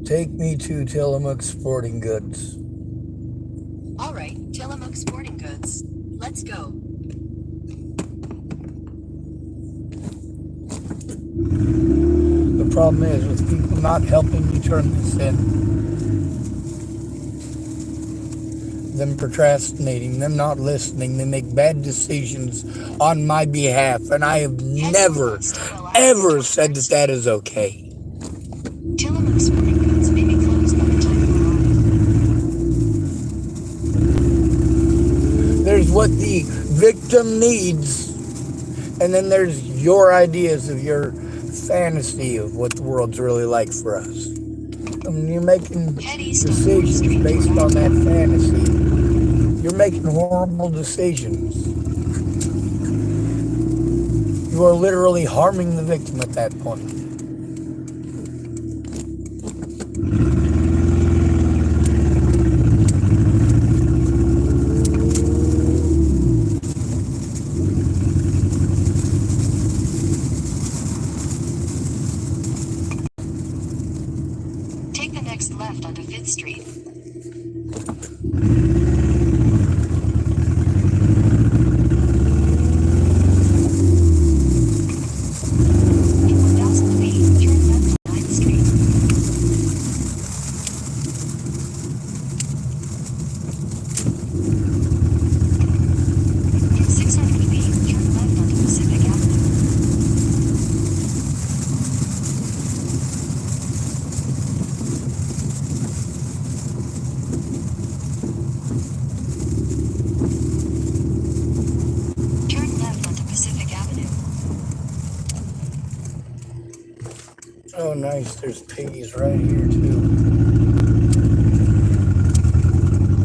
Take me to Tillamook Sporting Goods. All right, Tillamook Sporting Goods. Let's go. The problem is with people not helping me turn this in, them procrastinating, them not listening, they make bad decisions on my behalf, and I have never, ever said that that is okay. Tillamook Sporting Goods may be closed by the time you arrive. There's what the victim needs, and then there's your ideas of your fantasy of what the world's really like for us. And you're making decisions based on that fantasy. You're making horrible decisions. You are literally harming the victim at that point. Take the next left onto 5th Street. Oh, nice. There's piggies right here, too.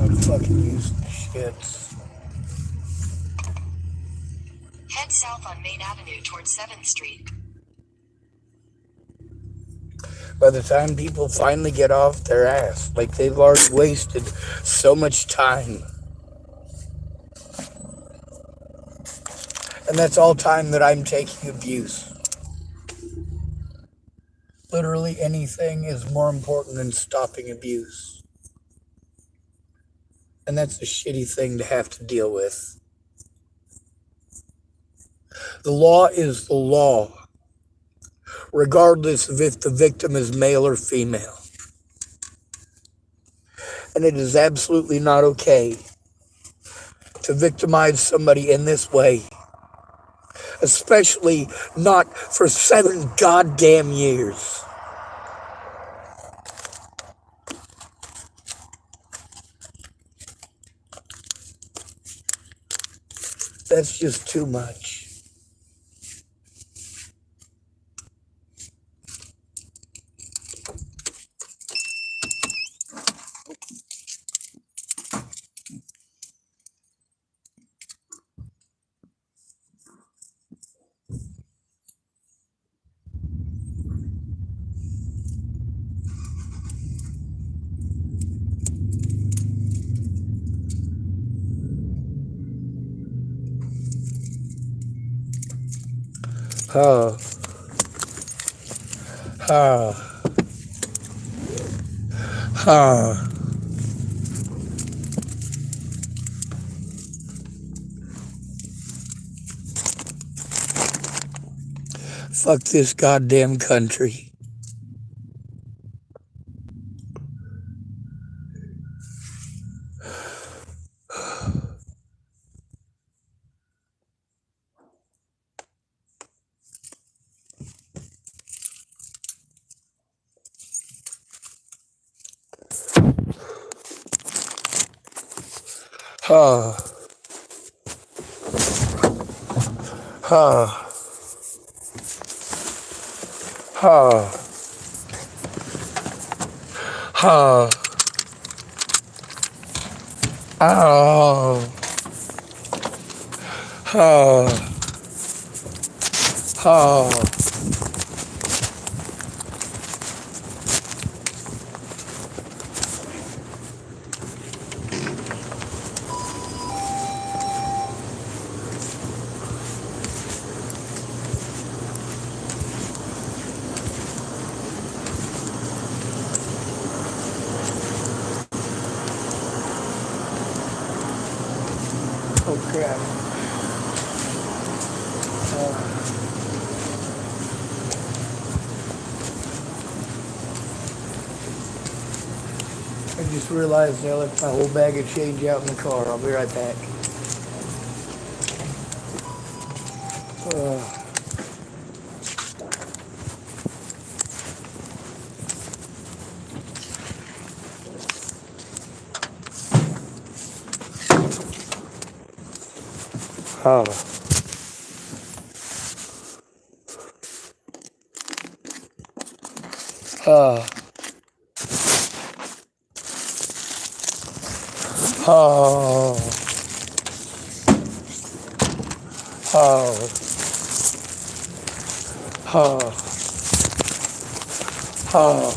I'm fucking used to shits. Head south on Main Avenue towards 7th Street. By the time people finally get off their ass, like they've already wasted so much time. And that's all time that I'm taking abuse. Literally anything is more important than stopping abuse. And that's a shitty thing to have to deal with. The law is the law, regardless of if the victim is male or female. And it is absolutely not okay to victimize somebody in this way. Especially not for 7 goddamn years. That's just too much. Huh. Huh. Huh. Fuck this goddamn country. Huh. Huh. Huh. Huh. Oh. Huh. Huh. crap. I just realized I left my whole bag of change out in the car. I'll be right back. Uh, oh. Oh. Oh. Oh. Oh. Oh.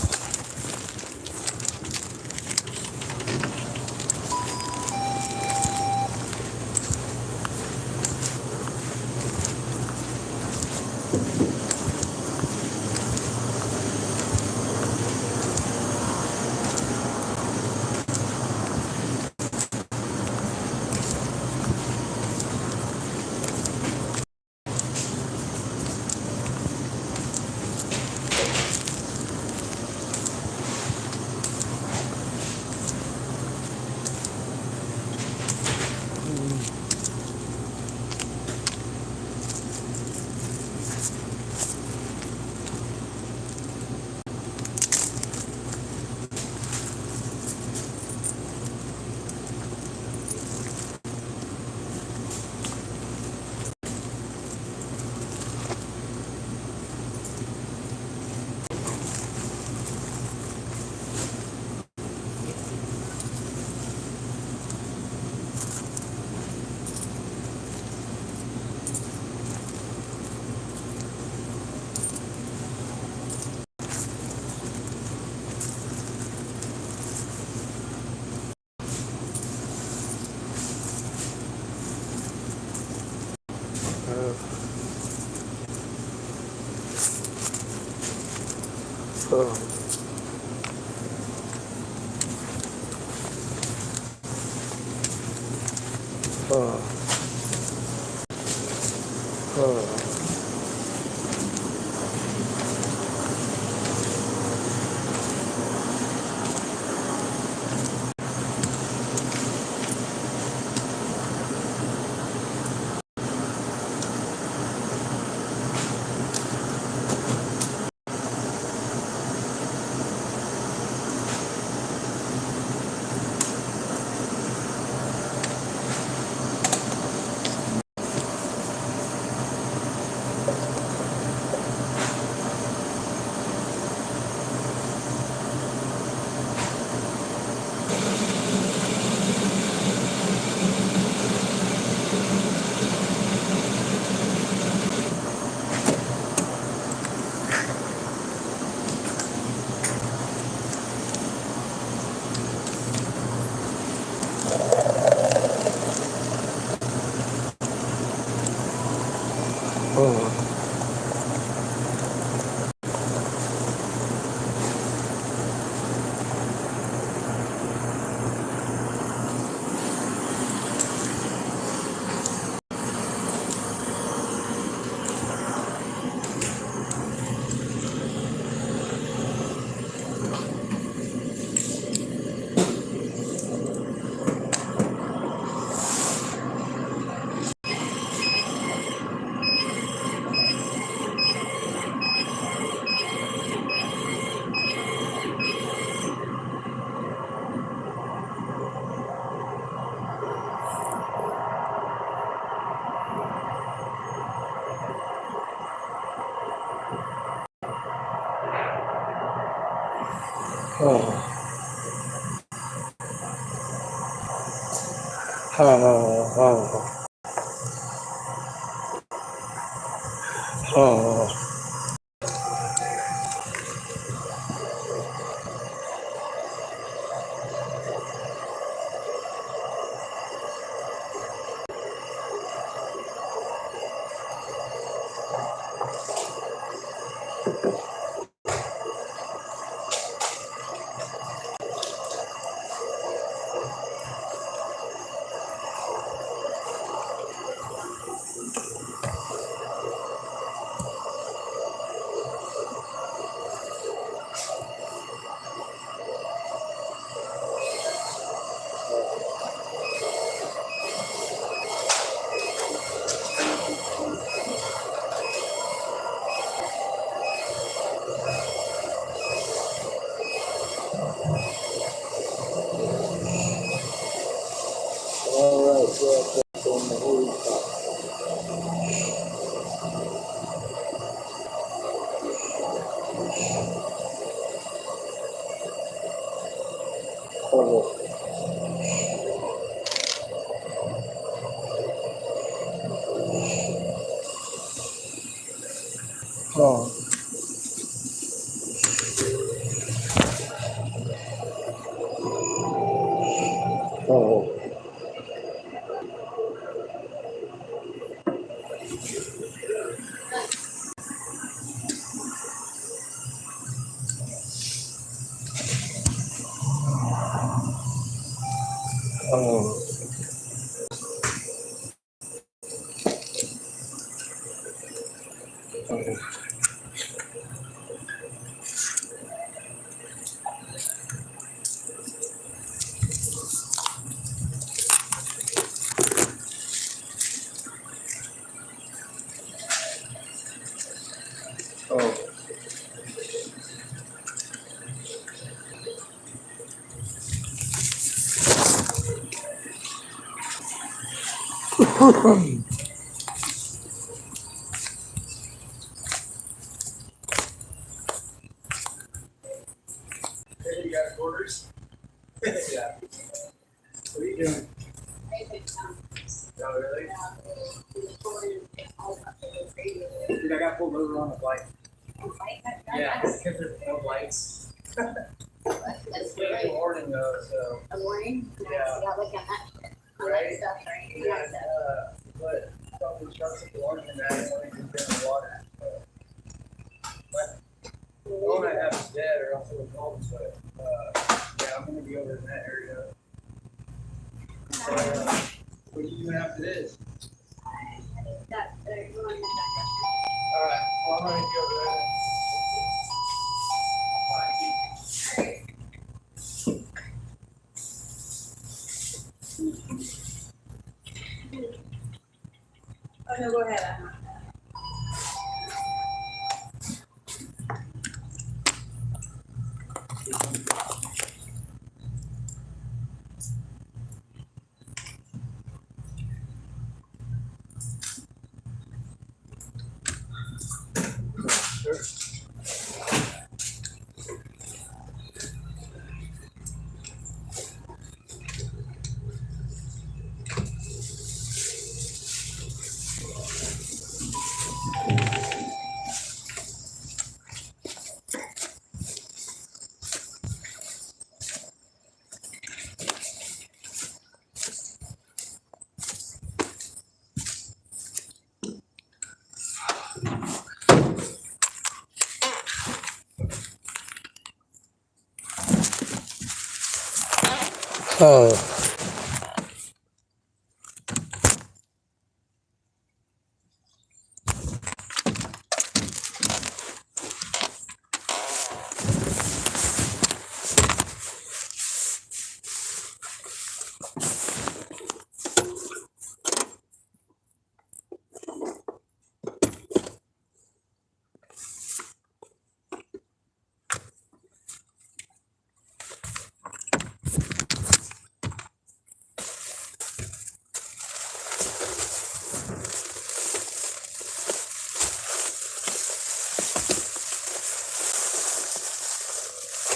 Oh. Oh. Oh. Oh. Oh. Oh. Oh. Oh. Oh. Oh. Oh. Hey, you got quarters? Yeah. What are you doing? Oh, really? Dude, I got pulled over on the bike. Yeah, because there's no lights. It's getting a warning though, so. A warning? Yeah. Yeah, look at that. Right? Stuff, right? Yeah, but something trucks at the warning and that, and only can get in the water. But the one I have is dead, or else it would call them, but, yeah, I'm gonna be over in that area. So, what are you doing after this? That, you want to Alright, well, I'm gonna go over there. Oh, no, go ahead. Oh.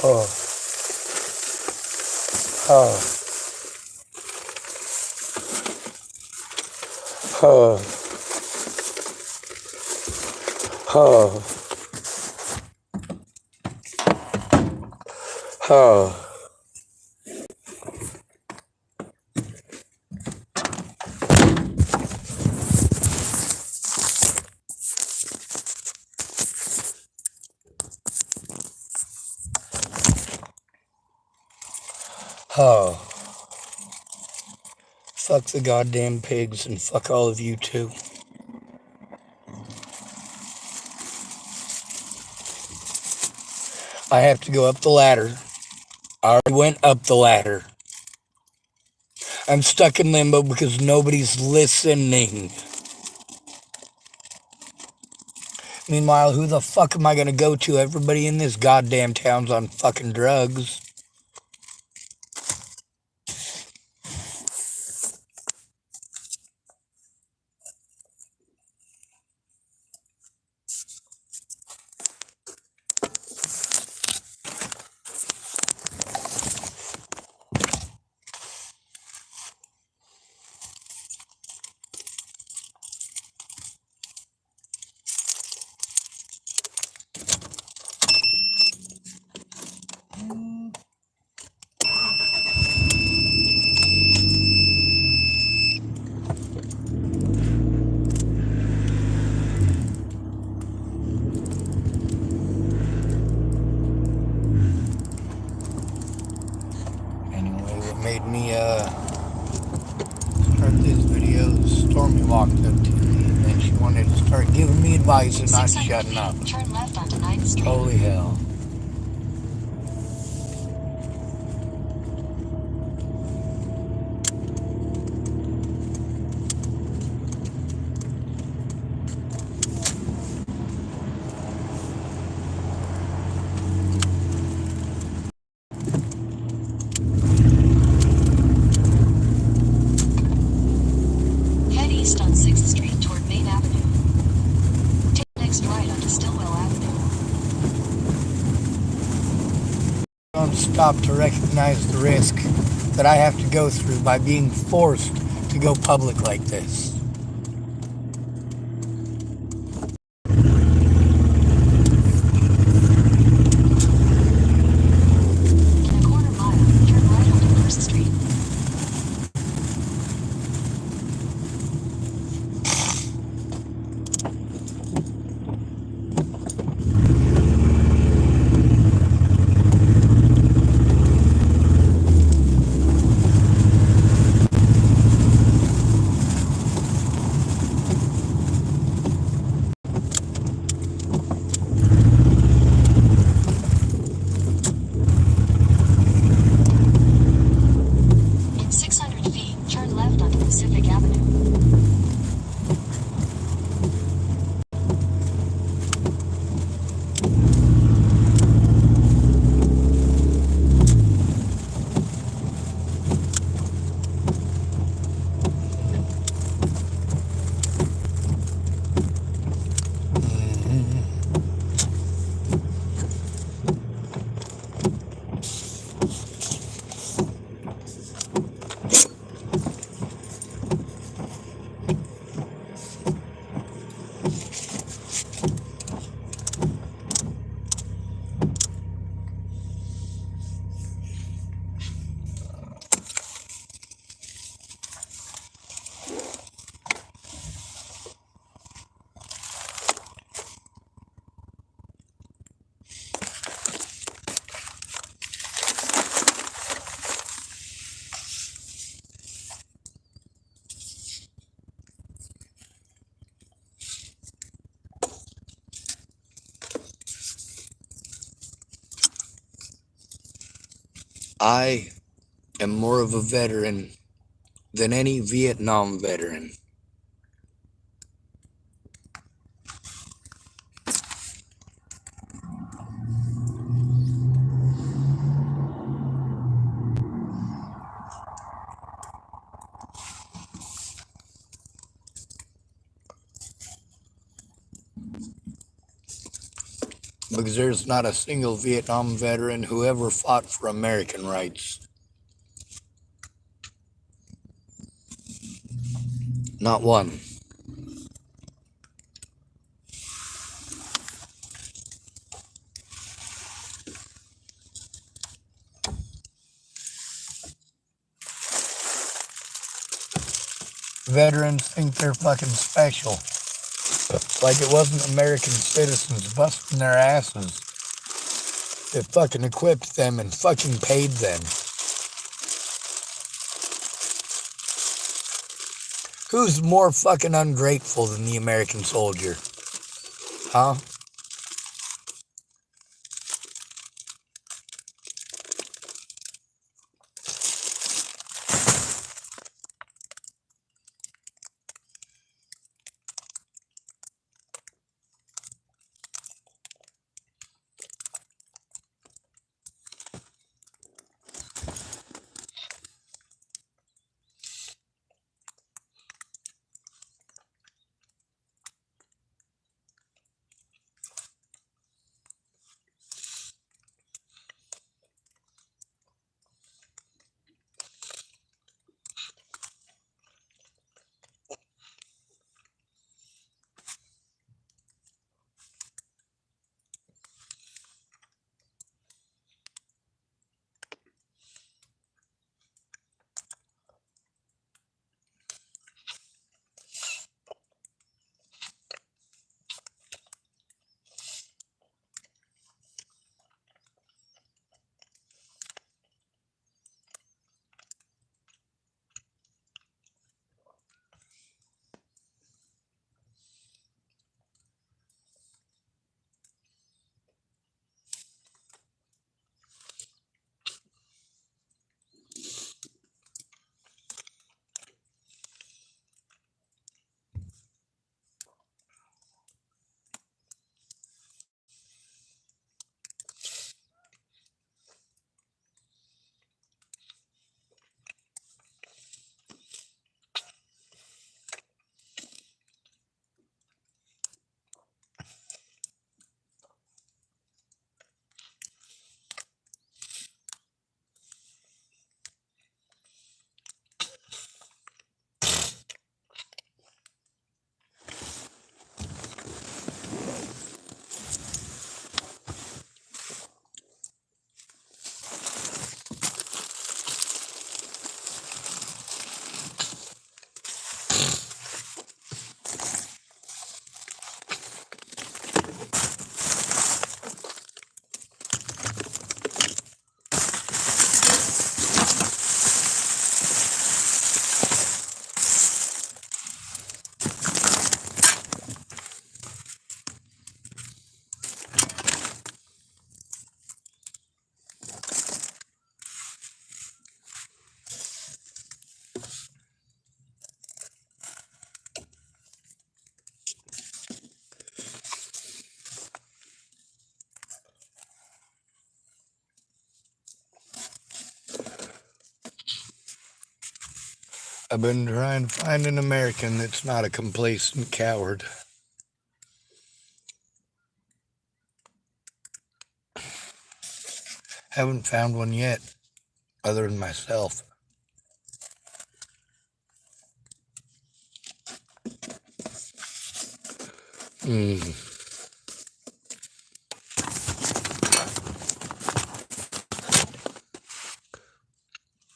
Oh. Oh. Oh. Oh. Oh. Oh. Fuck the goddamn pigs and fuck all of you too. I have to go up the ladder. I already went up the ladder. I'm stuck in limbo because nobody's listening. Meanwhile, who the fuck am I gonna go to? Everybody in this goddamn town's on fucking drugs. start giving me advice and not 600 shutting up. feet, turn left onto 9th Street. Holy hell. Head east on 6th Street toward Main Avenue. Take next right onto Stillwell Avenue. Don't stop to recognize the risk that I have to go through by being forced to go public like this. In a quarter mile, turn right onto 1st Street. In 600 feet, turn left onto Pacific Avenue. I am more of a veteran than any Vietnam veteran. Because there's not a single Vietnam veteran who ever fought for American rights. Not one. Veterans think they're fucking special. Like it wasn't American citizens busting their asses that fucking equipped them and fucking paid them. Who's more fucking ungrateful than the American soldier? Huh? I've been trying to find an American that's not a complacent coward. Haven't found one yet, other than myself. Uh,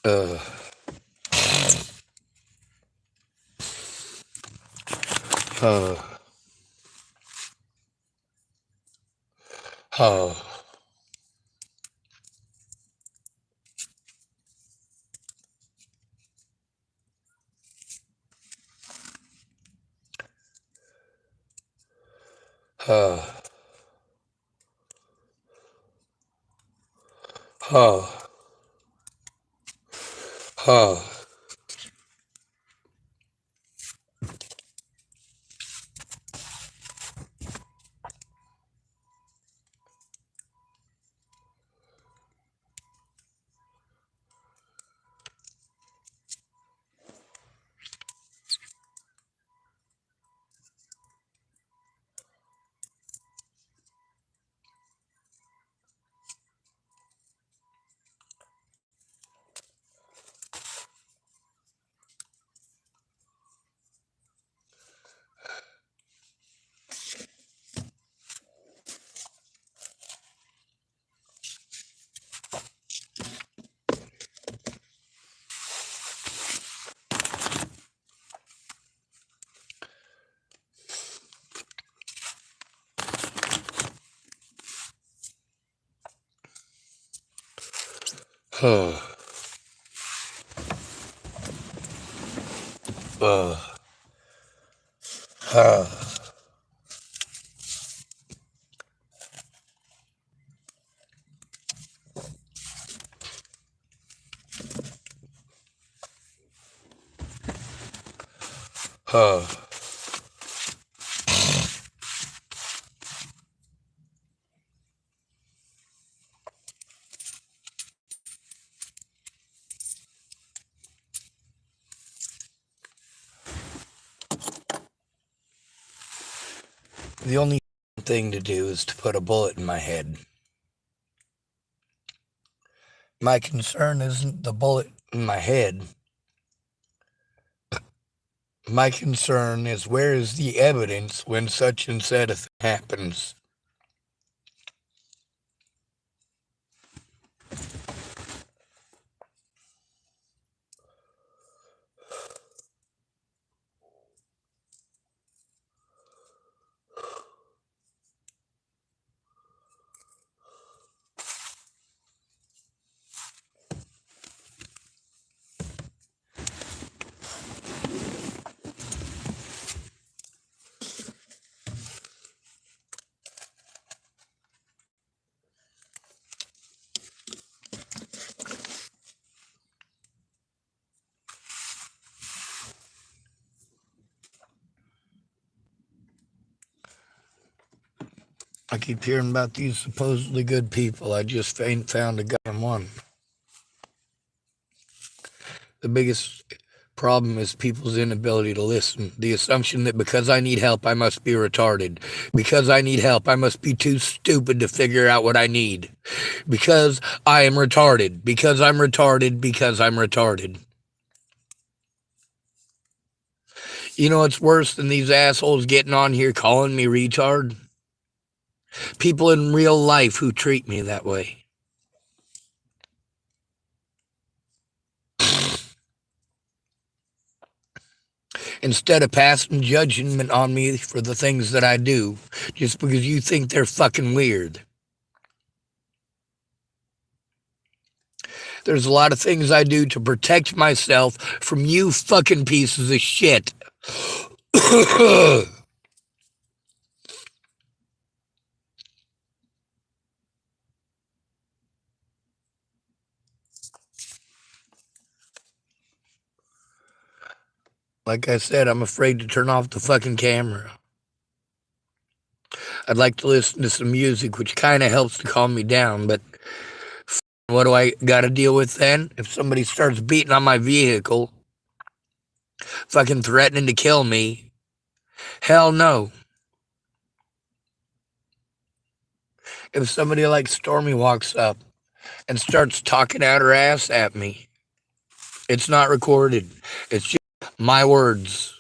uh, uh, uh, uh, uh. Uh, uh, uh, uh. The only thing to do is to put a bullet in my head. My concern isn't the bullet in my head. My concern is where is the evidence when such and said a thing happens? I keep hearing about these supposedly good people. I just ain't found a goddamn one. The biggest problem is people's inability to listen. The assumption that because I need help, I must be retarded. Because I need help, I must be too stupid to figure out what I need. Because I am retarded. Because I'm retarded. Because I'm retarded. You know what's worse than these assholes getting on here calling me retard? People in real life who treat me that way. Instead of passing judgment on me for the things that I do, just because you think they're fucking weird. There's a lot of things I do to protect myself from you fucking pieces of shit. Like I said, I'm afraid to turn off the fucking camera. I'd like to listen to some music, which kind of helps to calm me down, but what do I got to deal with then? If somebody starts beating on my vehicle, fucking threatening to kill me. Hell no. If somebody like Stormy walks up and starts talking out her ass at me, it's not recorded. It's just my words.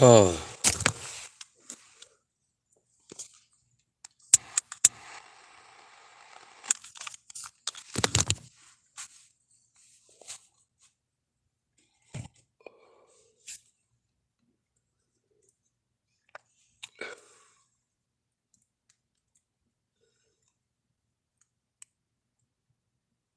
Oh.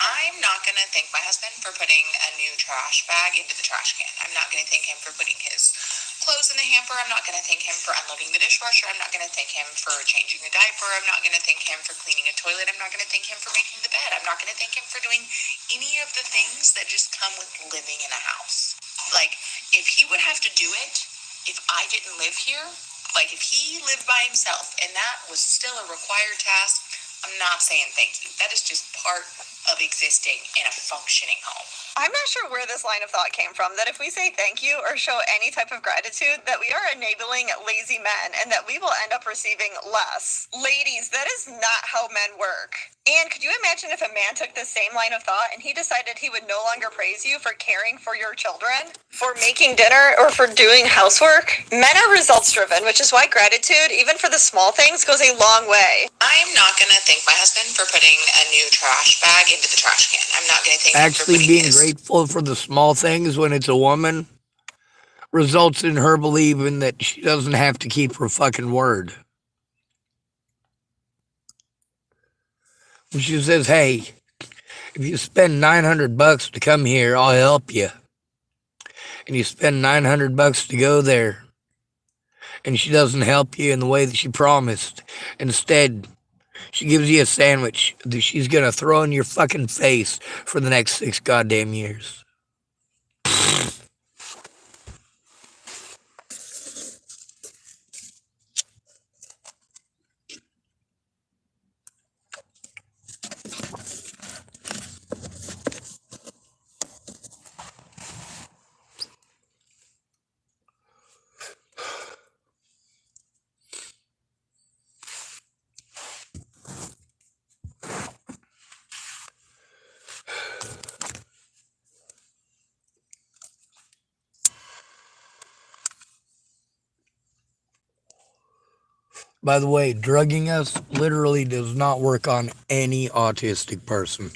I'm not going to thank my husband for putting a new trash bag into the trash can. I'm not going to thank him for putting his clothes in the hamper. I'm not going to thank him for unloading the dishwasher. I'm not going to thank him for changing the diaper. I'm not going to thank him for cleaning a toilet. I'm not going to thank him for making the bed. I'm not going to thank him for doing any of the things that just come with living in a house. Like, if he would have to do it, if I didn't live here, like if he lived by himself and that was still a required task, I'm not saying thank you. That is just part of existing in a functioning home. I'm not sure where this line of thought came from, that if we say thank you or show any type of gratitude, that we are enabling lazy men and that we will end up receiving less. Ladies, that is not how men work. And could you imagine if a man took the same line of thought and he decided he would no longer praise you for caring for your children, for making dinner, or for doing housework? Men are results driven, which is why gratitude, even for the small things, goes a long way. I'm not going to thank my husband for putting a new trash bag into the trash can. I'm not going to thank him for Actually, putting being his... grateful for the small things when it's a woman results in her believing that she doesn't have to keep her fucking word. When she says, hey, if you spend $900 to come here, I'll help you. And you spend $900 to go there, and she doesn't help you in the way that she promised. Instead, she gives you a sandwich that she's gonna throw in your fucking face for the next 6 goddamn years. By the way, drugging us literally does not work on any autistic person.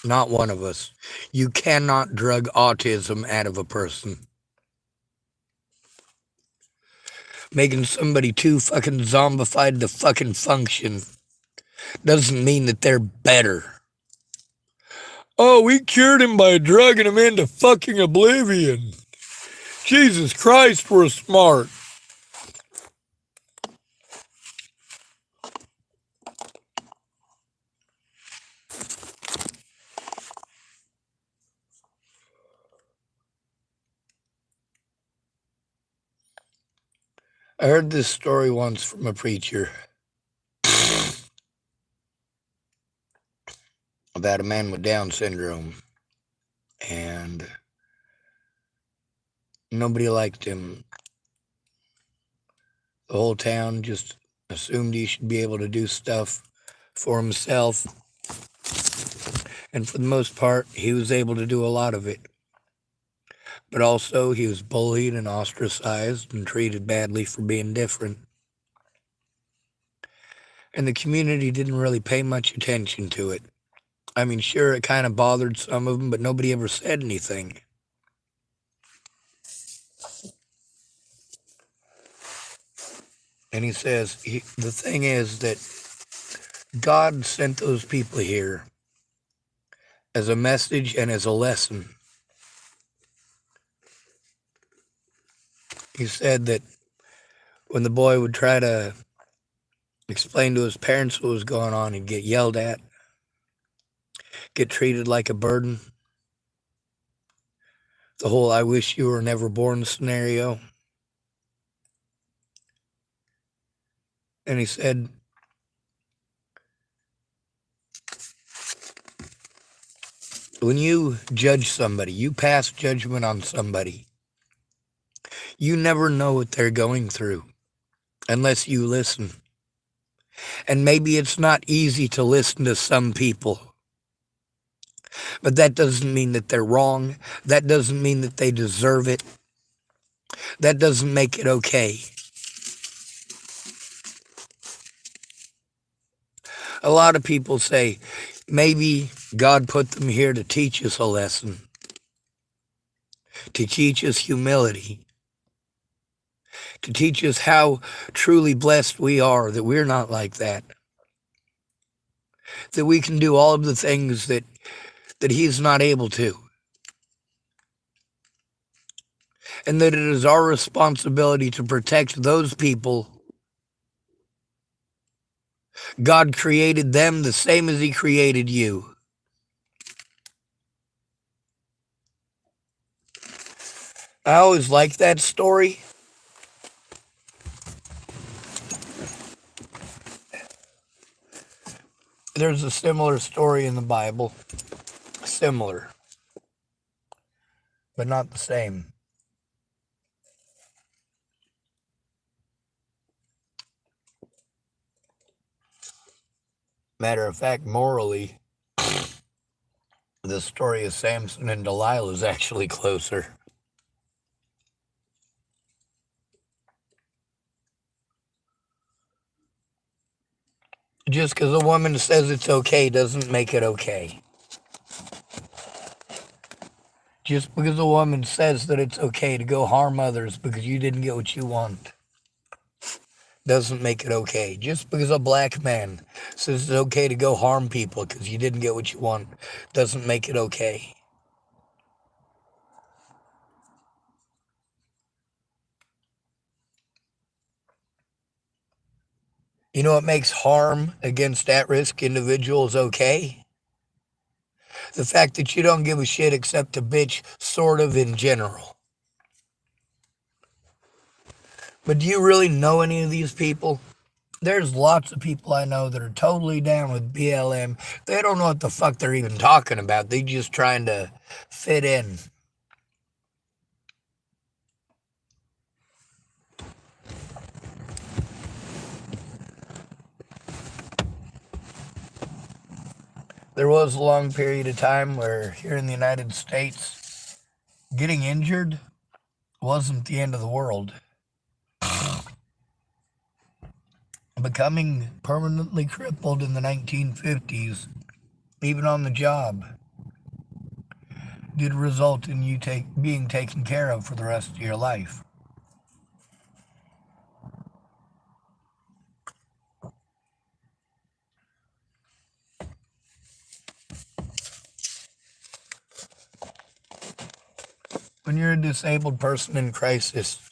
Not one of us. You cannot drug autism out of a person. Making somebody too fucking zombified to fucking function doesn't mean that they're better. Oh, we cured him by drugging him into fucking oblivion. Jesus Christ, we're smart. I heard this story once from a preacher about a man with Down syndrome, and nobody liked him. The whole town just assumed he should be able to do stuff for himself, and for the most part, he was able to do a lot of it. But also, he was bullied and ostracized and treated badly for being different. And the community didn't really pay much attention to it. I mean, sure, it kind of bothered some of them, but nobody ever said anything. And he says, the thing is that God sent those people here as a message and as a lesson. He said that when the boy would try to explain to his parents what was going on, he'd get yelled at, get treated like a burden. The whole "I wish you were never born" scenario. And he said, when you judge somebody, you pass judgment on somebody, you never know what they're going through unless you listen. And maybe it's not easy to listen to some people, but that doesn't mean that they're wrong. That doesn't mean that they deserve it. That doesn't make it okay. A lot of people say, maybe God put them here to teach us a lesson, to teach us humility, to teach us how truly blessed we are, that we're not like that we can do all of the things that He's not able to, and that it is our responsibility to protect those people. God created them the same as He created you. I always liked that story. There's a similar story in the Bible. Similar, but not the same. Matter of fact, morally, the story of Samson and Delilah is actually closer. Just because a woman says it's okay doesn't make it okay. Just because a woman says that it's okay to go harm others because you didn't get what you want doesn't make it okay. Just because a black man says it's okay to go harm people because you didn't get what you want doesn't make it okay. You know what makes harm against at-risk individuals okay? The fact that you don't give a shit except a bitch, sort of, in general. But do you really know any of these people? There's lots of people I know that are totally down with BLM. They don't know what the fuck they're even talking about. They're just trying to fit in. There was a long period of time where here in the United States, getting injured wasn't the end of the world. Becoming permanently crippled in the 1950s, even on the job, did result in you being taken care of for the rest of your life. When you're a disabled person in crisis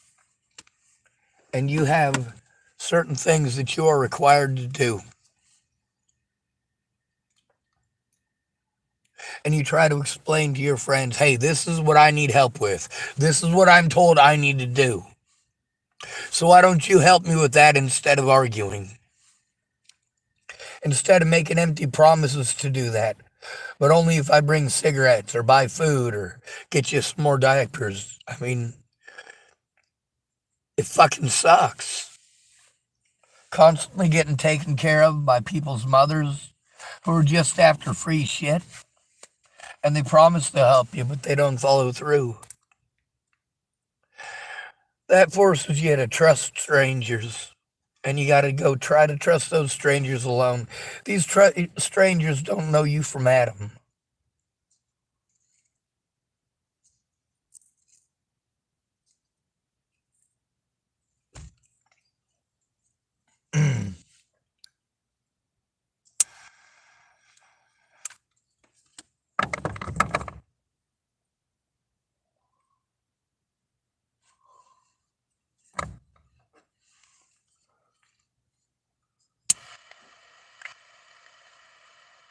and you have certain things that you are required to do, and you try to explain to your friends, hey, this is what I need help with. This is what I'm told I need to do. So why don't you help me with that instead of arguing? Instead of making empty promises to do that, but only if I bring cigarettes or buy food or get you some more diapers. I mean, it fucking sucks. Constantly getting taken care of by people's mothers who are just after free shit. And they promise to help you, but they don't follow through. That forces you to trust strangers. And you got to go try to trust those strangers alone. These strangers don't know you from Adam.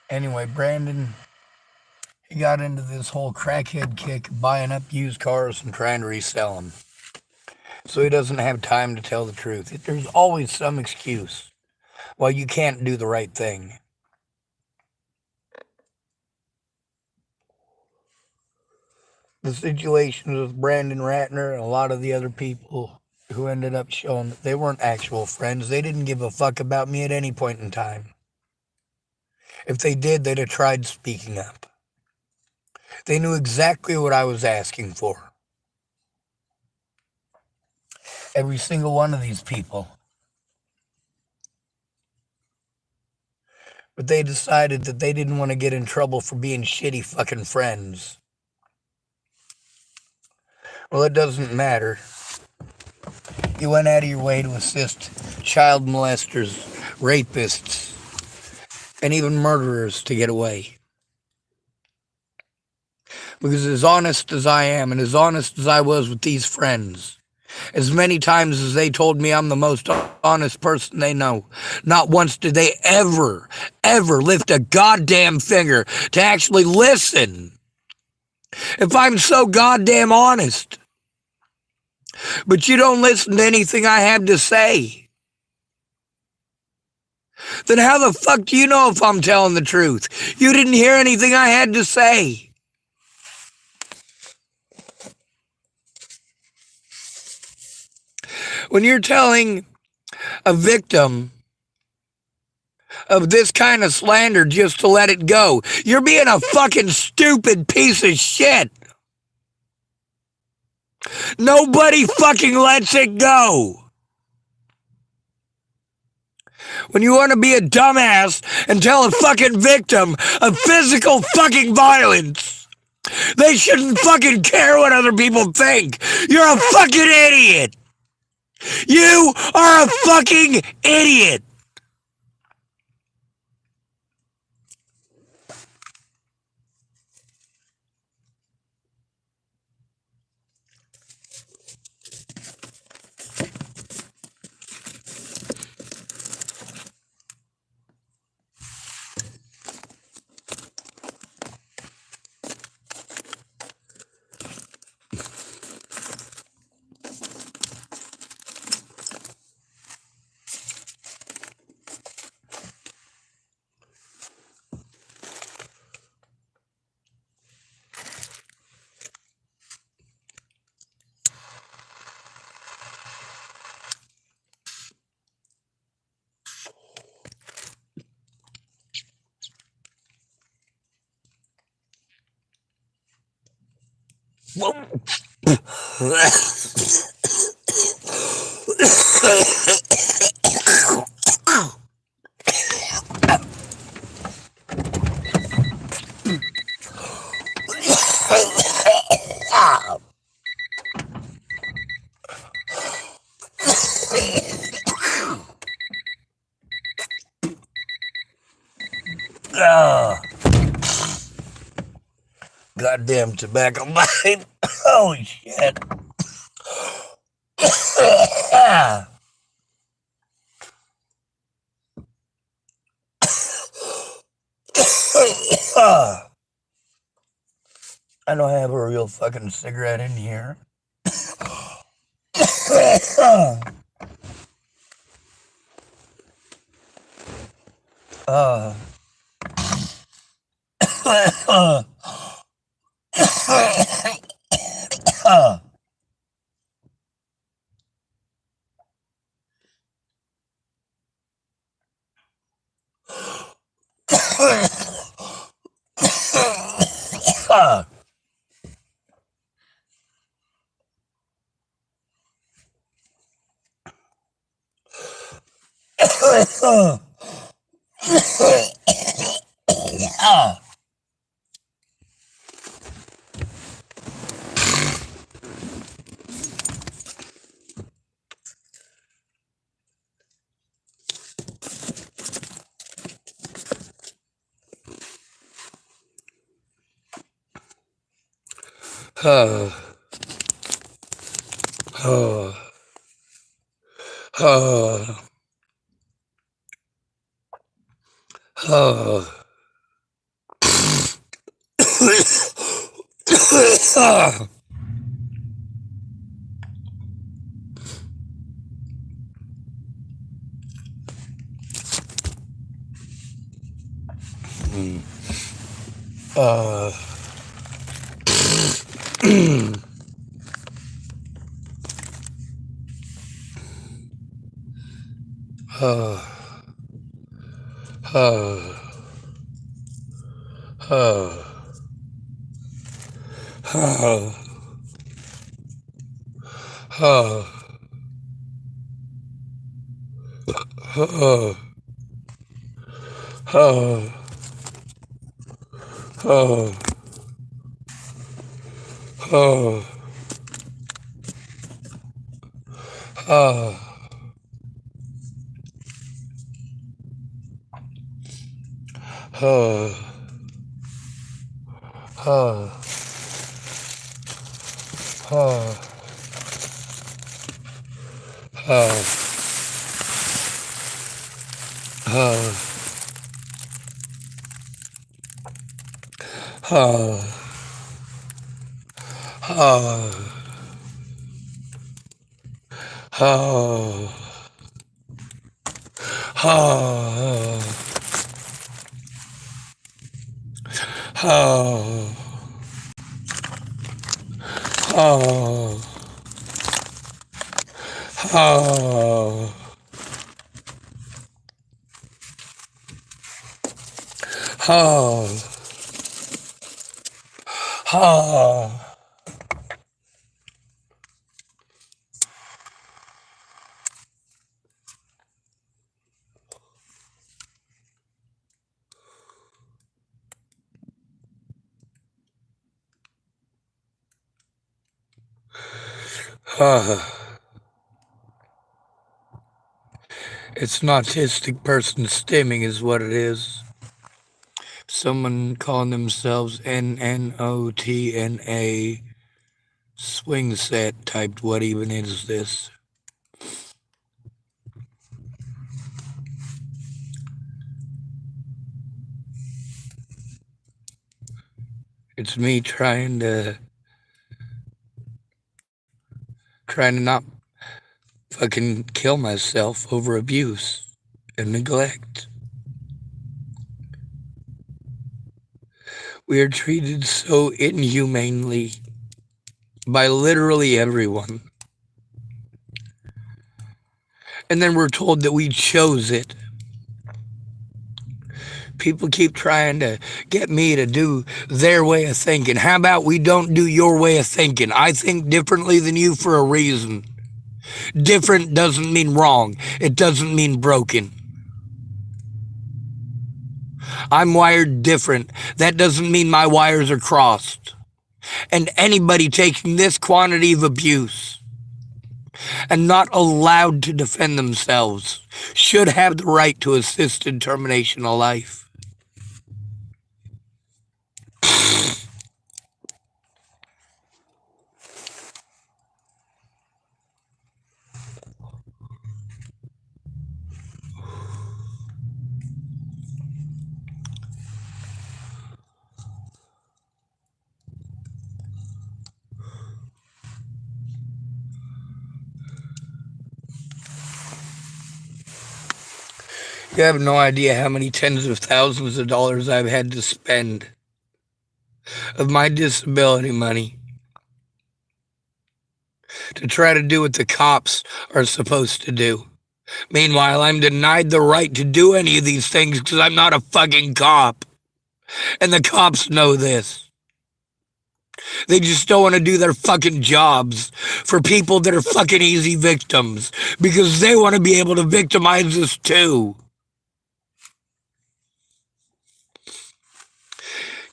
Anyway, Brandon, he got into this whole crackhead kick of buying up used cars and trying to resell them. So he doesn't have time to tell the truth. There's always some excuse why you can't do the right thing. The situations with Brandon Ratner and a lot of the other people who ended up showing that they weren't actual friends. They didn't give a fuck about me at any point in time. If they did, they'd have tried speaking up. They knew exactly what I was asking for. Every single one of these people. But they decided that they didn't want to get in trouble for being shitty fucking friends. Well, it doesn't matter. You went out of your way to assist child molesters, rapists, and even murderers to get away. Because as honest as I am, and as honest as I was with these friends, as many times as they told me I'm the most honest person they know, not once did they ever lift a goddamn finger to actually listen. If I'm so goddamn honest, but you don't listen to anything I have to say, then how the fuck do you know if I'm telling the truth? You didn't hear anything I had to say. When you're telling a victim of this kind of slander just to let it go, you're being a fucking stupid piece of shit. Nobody fucking lets it go. When you want to be a dumbass and tell a fucking victim of physical fucking violence, they shouldn't fucking care what other people think. You're a fucking idiot. You are a fucking idiot. goddamn tobacco pipe. Holy shit. I don't have a real fucking cigarette in here. It's an autistic person stimming is what it is. Someone calling themselves NNOTNA swing set typed, what even is this? It's me trying to not fucking kill myself over abuse and neglect. We are treated so inhumanely by literally everyone. And then we're told that we chose it. People keep trying to get me to do their way of thinking. How about we don't do your way of thinking? I think differently than you for a reason. Different doesn't mean wrong. It doesn't mean broken. I'm wired different. That doesn't mean my wires are crossed. And anybody taking this quantity of abuse and not allowed to defend themselves should have the right to assisted termination of life. You have no idea how many tens of thousands of dollars I've had to spend of my disability money to try to do what the cops are supposed to do. Meanwhile, I'm denied the right to do any of these things because I'm not a fucking cop. And the cops know this. They just don't want to do their fucking jobs for people that are fucking easy victims because they want to be able to victimize us too.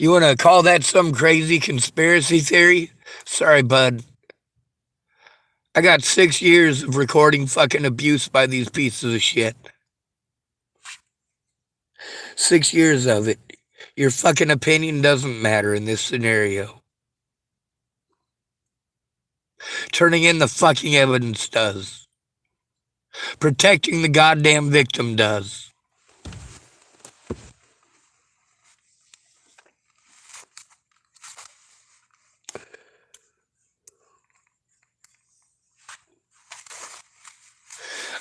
You want to call that some crazy conspiracy theory? Sorry, bud. I got 6 years of recording fucking abuse by these pieces of shit. 6 years of it. Your fucking opinion doesn't matter in this scenario. Turning in the fucking evidence does. Protecting the goddamn victim does.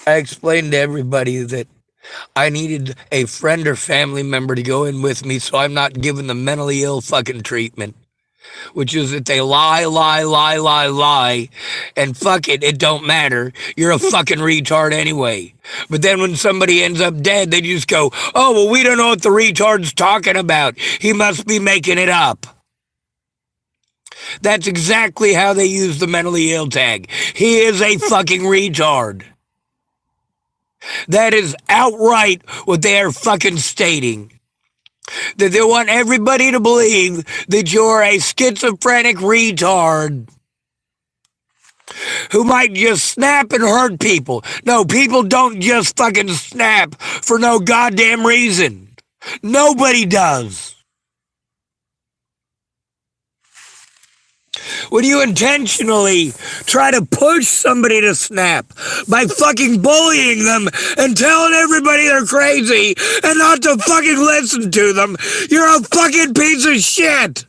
I explained to everybody that I needed a friend or family member to go in with me so I'm not given the mentally ill fucking treatment. Which is that they lie, and fuck it, it don't matter. You're a fucking retard anyway. But then when somebody ends up dead, they just go, oh, well, we don't know what the retard's talking about. He must be making it up. That's exactly how they use the mentally ill tag. He is a fucking retard. That is outright what they are fucking stating. That they want everybody to believe that you're a schizophrenic retard who might just snap and hurt people. No, people don't just fucking snap for no goddamn reason. Nobody does. When you intentionally try to push somebody to snap by fucking bullying them and telling everybody they're crazy and not to fucking listen to them, you're a fucking piece of shit.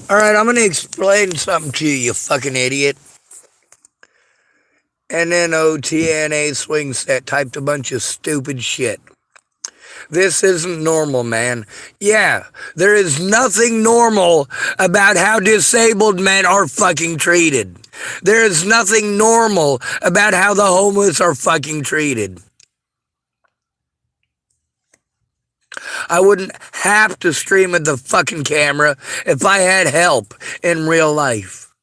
All right, I'm going to explain something to you, you fucking idiot. NNOTNA swing set typed a bunch of stupid shit. This isn't normal, man. Yeah, there is nothing normal about how disabled men are fucking treated. There is nothing normal about how the homeless are fucking treated. I wouldn't have to stream at the fucking camera if I had help in real life.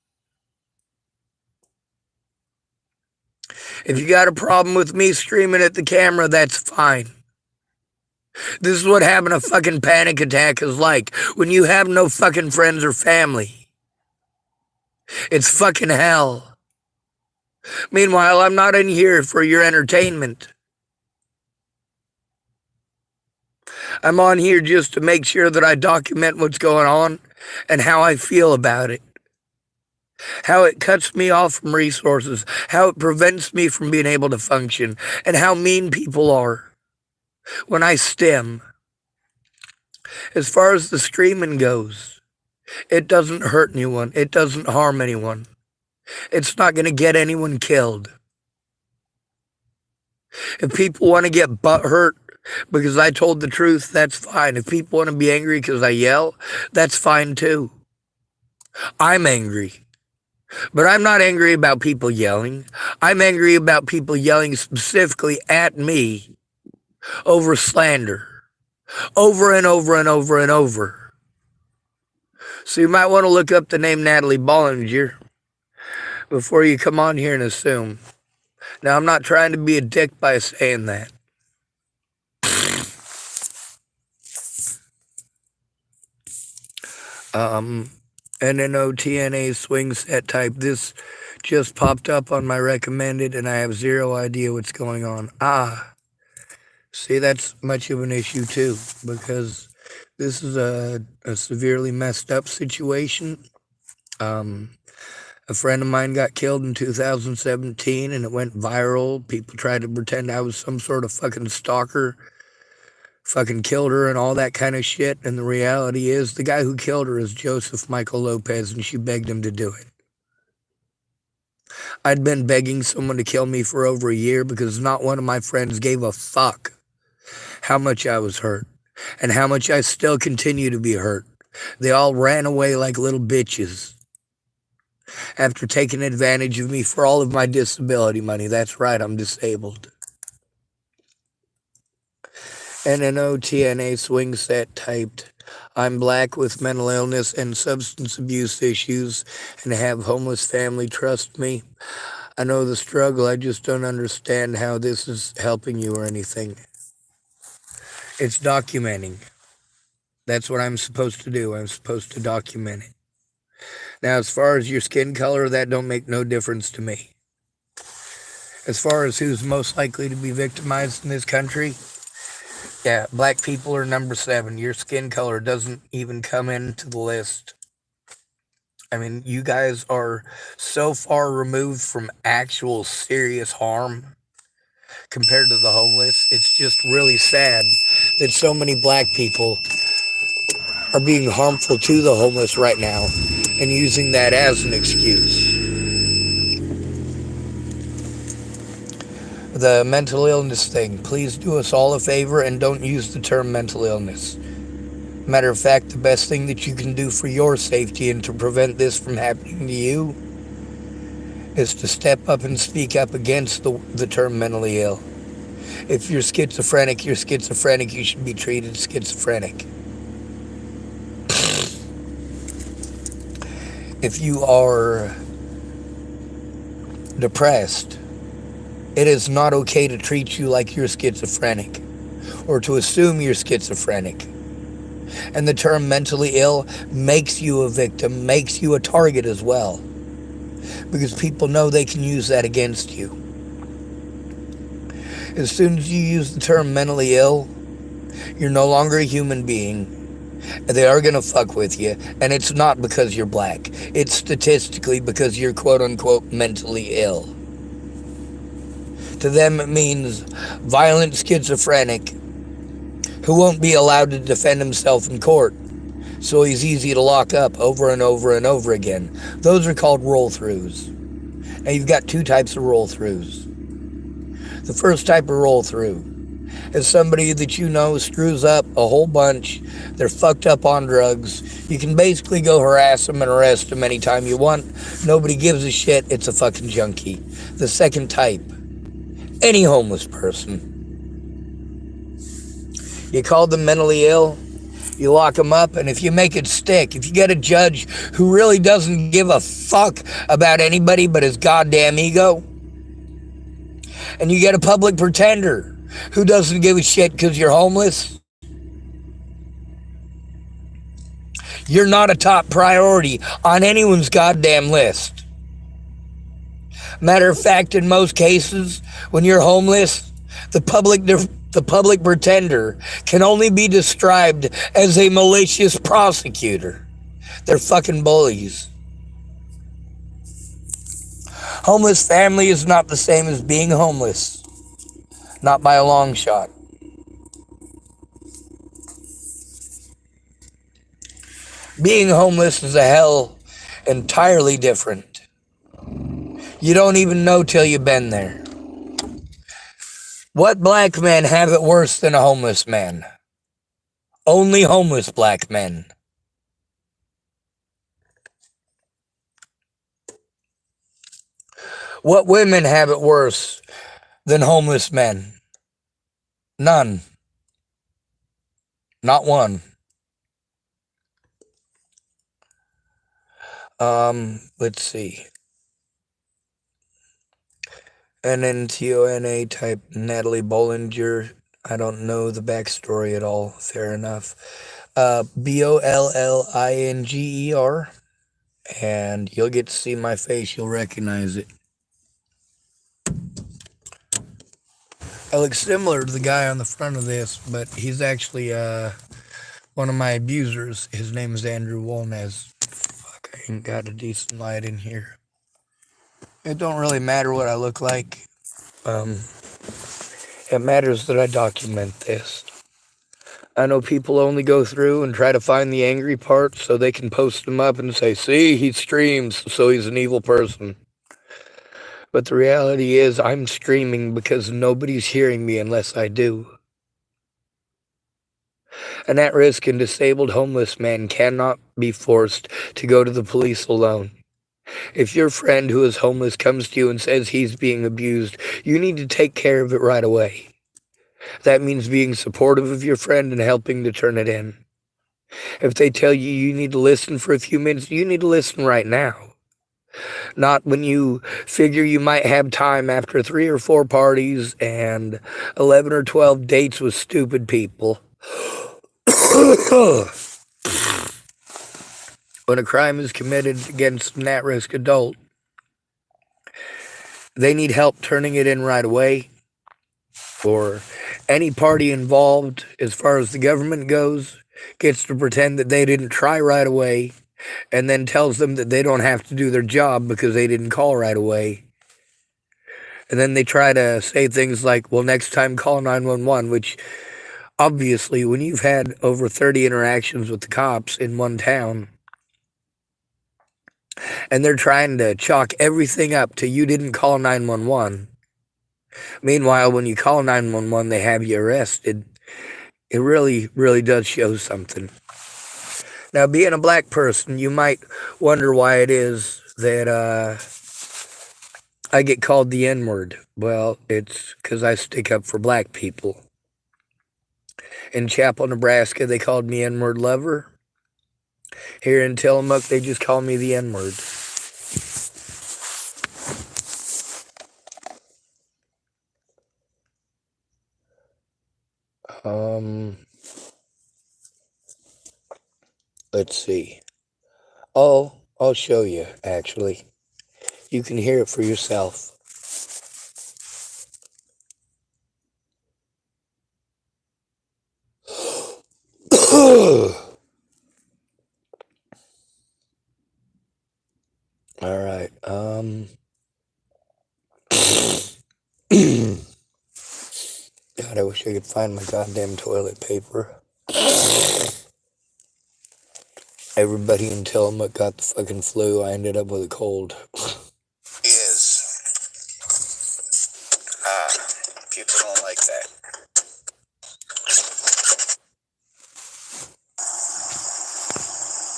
If you got a problem with me streaming at the camera, that's fine. This is what having a fucking panic attack is like when you have no fucking friends or family. It's fucking hell. Meanwhile, I'm not in here for your entertainment. I'm on here just to make sure that I document what's going on and how I feel about it. How it cuts me off from resources, how it prevents me from being able to function, and how mean people are when I stim. As far as the streaming goes, it doesn't hurt anyone. It doesn't harm anyone. It's not going to get anyone killed. If people want to get butthurt because I told the truth, that's fine. If people want to be angry because I yell, that's fine too. I'm angry. But I'm not angry about people yelling. I'm angry about people yelling specifically at me over slander, over and over and over and over. So you might want to look up the name Natalie Bollinger before you come on here and assume. Now, I'm not trying to be a dick by saying that. NNOTNA swing set type. This just popped up on my recommended, and I have zero idea what's going on. See, that's much of an issue too, because this is a severely messed up situation. A friend of mine got killed in 2017, and it went viral. People tried to pretend I was some sort of fucking stalker, fucking killed her and all that kind of shit. And the reality is, the guy who killed her is Joseph Michael Lopez, and she begged him to do it. I'd been begging someone to kill me for over a year because not one of my friends gave a fuck how much I was hurt and how much I still continue to be hurt. They all ran away like little bitches after taking advantage of me for all of my disability money. That's right, I'm disabled. NNOTNA swing set typed. I'm black with mental illness and substance abuse issues and have homeless family. Trust me, I know the struggle. I just don't understand how this is helping you or anything. It's documenting. That's what I'm supposed to do. I'm supposed to document it. Now, as far as your skin color, that don't make no difference to me. As far as who's most likely to be victimized in this country, yeah, black people are number 7. Your skin color doesn't even come into the list. I mean, you guys are so far removed from actual serious harm compared to the homeless. It's just really sad that so many black people are being harmful to the homeless right now and using that as an excuse. The mental illness thing, please do us all a favor and don't use the term mental illness. Matter of fact, the best thing that you can do for your safety and to prevent this from happening to you is to step up and speak up against the term mentally ill. If you're schizophrenic, you're schizophrenic. You should be treated schizophrenic. If you are depressed, it is not okay to treat you like you're schizophrenic or to assume you're schizophrenic. And the term mentally ill makes you a victim, makes you a target as well, because people know they can use that against you. As soon as you use the term mentally ill, you're no longer a human being. They are going to fuck with you, and it's not because you're black. It's statistically because you're quote-unquote mentally ill. To them, it means violent schizophrenic who won't be allowed to defend himself in court, so he's easy to lock up over and over and over again. Those are called roll-throughs. Now, you've got 2 types of roll-throughs. The first type of roll-through is somebody that you know screws up a whole bunch. They're fucked up on drugs. You can basically go harass them and arrest them anytime you want. Nobody gives a shit. It's a fucking junkie. The second type, any homeless person. You call them mentally ill, you lock them up, and if you make it stick, if you get a judge who really doesn't give a fuck about anybody but his goddamn ego, and you get a public pretender who doesn't give a shit because you're homeless, you're not a top priority on anyone's goddamn list. Matter of fact, in most cases, when you're homeless, the public pretender can only be described as a malicious prosecutor. They're fucking bullies. Homeless family is not the same as being homeless. Not by a long shot. Being homeless is a hell entirely different. You don't even know till you've been there. What black men have it worse than a homeless man? Only homeless black men. What women have it worse than homeless men? None. Not one. Let's see. NNTONA type Natalie Bollinger. I don't know the backstory at all. Fair enough. Bollinger. And you'll get to see my face. You'll recognize it. I look similar to the guy on the front of this, but he's actually one of my abusers. His name is Andrew Wolnez. Fuck, I ain't got a decent light in here. It don't really matter what I look like. It matters that I document this. I know people only go through and try to find the angry parts so they can post them up and say, see, he streams, so he's an evil person. But the reality is I'm screaming because nobody's hearing me unless I do. An at-risk and disabled homeless man cannot be forced to go to the police alone. If your friend who is homeless comes to you and says he's being abused, you need to take care of it right away. That means being supportive of your friend and helping to turn it in. If they tell you you need to listen for a few minutes, you need to listen right now. Not when you figure you might have time after 3 or 4 parties and 11 or 12 dates with stupid people. When a crime is committed against an at-risk adult, they need help turning it in right away. Or any party involved, as far as the government goes, gets to pretend that they didn't try right away and then tells them that they don't have to do their job because they didn't call right away. And then they try to say things like, well, next time call 911, which obviously when you've had over 30 interactions with the cops in one town and they're trying to chalk everything up to you didn't call 911. Meanwhile, when you call 911, they have you arrested. It really, really does show something. Now, being a black person, you might wonder why it is that I get called the N-word. Well, it's because I stick up for black people. In Chapel, Nebraska, they called me N-word lover. Here in Tillamook, they just call me the N-word. Let's see. Oh, I'll show you, actually. You can hear it for yourself. All right. God, I wish I could find my goddamn toilet paper. Everybody in Tillamook got the fucking flu. I ended up with a cold. People don't like that.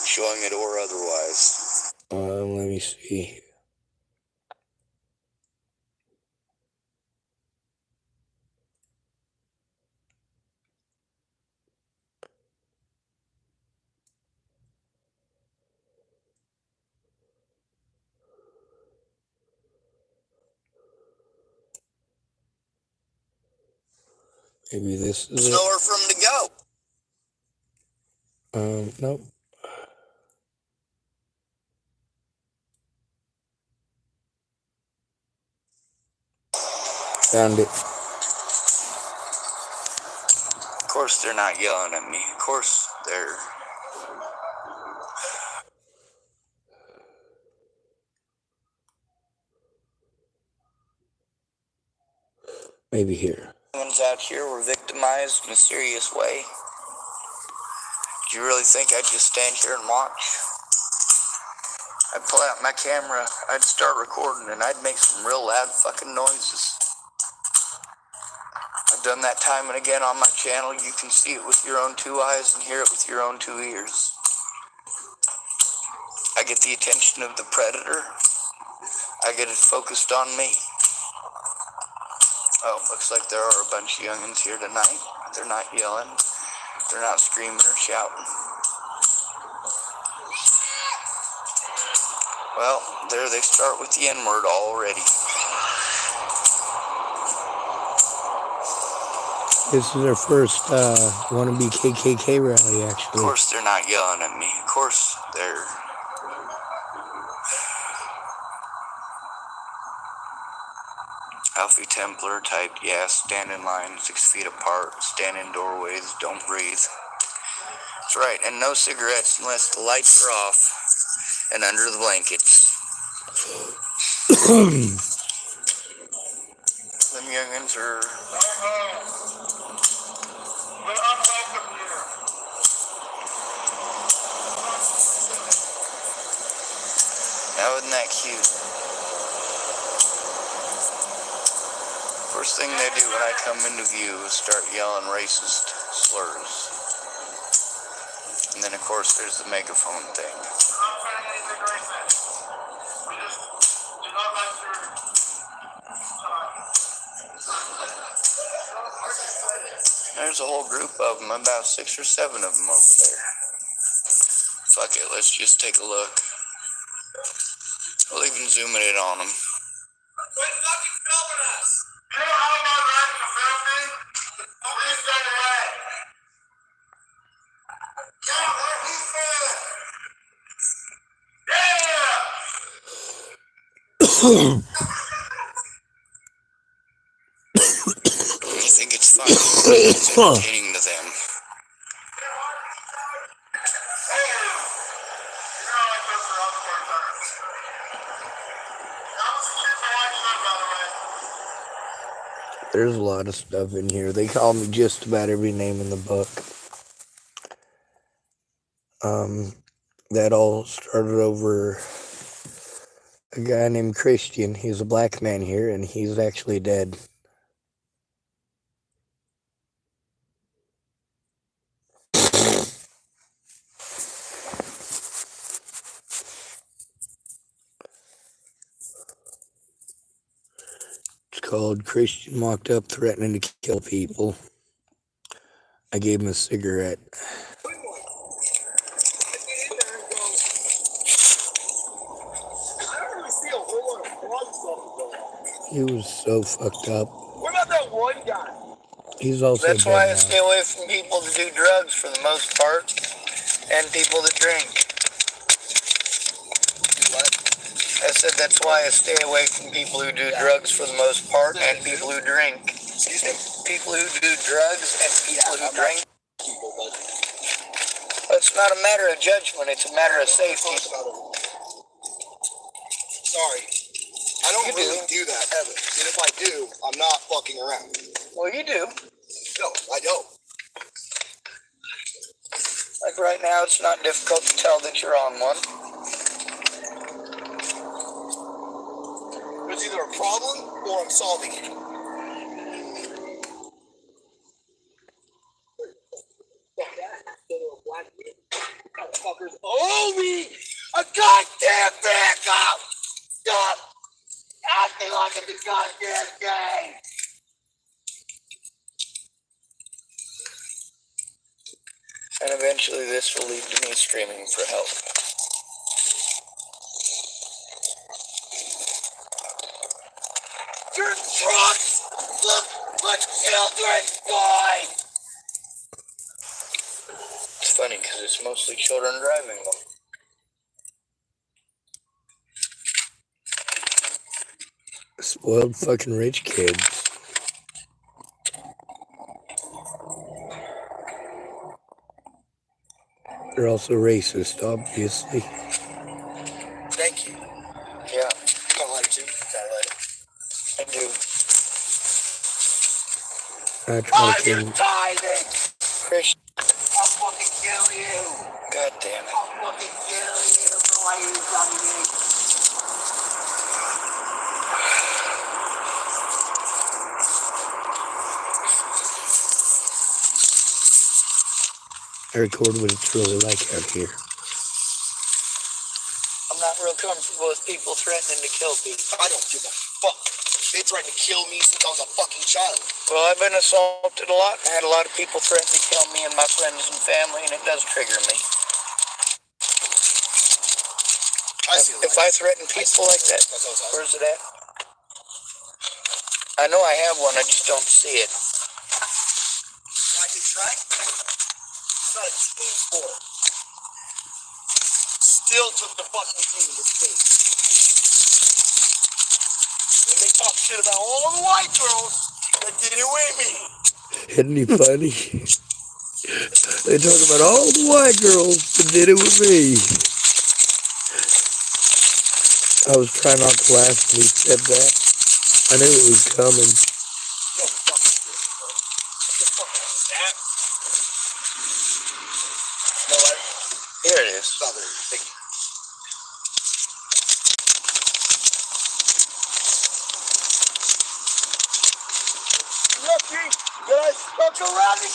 Showing it or otherwise. Let me see. Maybe this is it. Nowhere for him to go. Nope. Found it. Of course they're not yelling at me. Of course they're... Maybe here. Humans out here were victimized in a serious way. Do you really think I'd just stand here and watch? I'd pull out my camera, I'd start recording, and I'd make some real loud fucking noises. I've done that time and again on my channel. You can see it with your own 2 eyes and hear it with your own 2 ears. I get the attention of the predator. I get it focused on me. Oh, looks like there are a bunch of youngins here tonight. They're not yelling. They're not screaming or shouting. Well, there they start with the N-word already. This is their first wannabe KKK rally, actually. Of course, they're not yelling at me. Of course, they're... Alfie Templar typed, yeah, stand in line 6 feet apart, stand in doorways, don't breathe. That's right, and no cigarettes unless the lights are off and under the blankets. Them youngins are... Now, isn't that cute? First thing they do when I come into view is start yelling racist slurs. And then, of course, there's the megaphone thing. There's a whole group of them, about 6 or 7 of them over there. Fuck it, let's just take a look. We'll even zoom it in on them. Quit fucking filming us! You don't have my right to film me? Please go away! Yeah, what he said! I think it's fun. It's entertaining to them. There's a lot of stuff in here. They call me just about every name in the book. That all started over a guy named Christian. He's a black man here, and he's actually dead. It's called Christian Walked Up Threatening to Kill People. I gave him a cigarette. He was so fucked up. What about that one guy? He's also That's dead why I now. stay away from people that do drugs for the most part, and people that drink. What? I said that's why I stay away from people who do drugs for the most part, and people who drink. Excuse me? People who do drugs and people who drink. People, but It's not a matter of judgment, it's a matter of safety. sorry. I don't You really do that ever. And if I do, I'm not fucking around. Well, you do. No, I don't. Like right now, it's not difficult to tell that you're on one. There's either a problem or I'm solving it. Motherfuckers owe me a goddamn backup! Stop acting like it's a goddamn game! And eventually this will lead to me screaming for help. Your trucks look like children's toys! It's funny because it's mostly children driving them. Spoiled fucking rich kids. They're also racist, obviously. Thank you. Yeah, Got a lighter too? Got a lighter. I do. I try I'm to kill your tithing! Christian, I'll fucking kill you! God damn it. I'll fucking kill you for why you telling me! I record what it's really like out here. I'm not real comfortable with people threatening to kill people. I don't give a fuck. They threatened to kill me since I was a fucking child. Well, I've been assaulted a lot. I had a lot of people threaten to kill me and my friends and family, and it does trigger me. If I threaten people like that, where's it at? I know I have one, I just don't see it. I can track. It's not a team sport. Still took the fucking team to space. And they talk shit about all the white girls that did it with me. Isn't he funny? They talk about all the white girls that did it with me. I was trying not to laugh when he said that. I knew it was coming. No fucking shit, bro. The fucking snap. No, Here it is. Southern. Thank you. Lucky that I stuck around and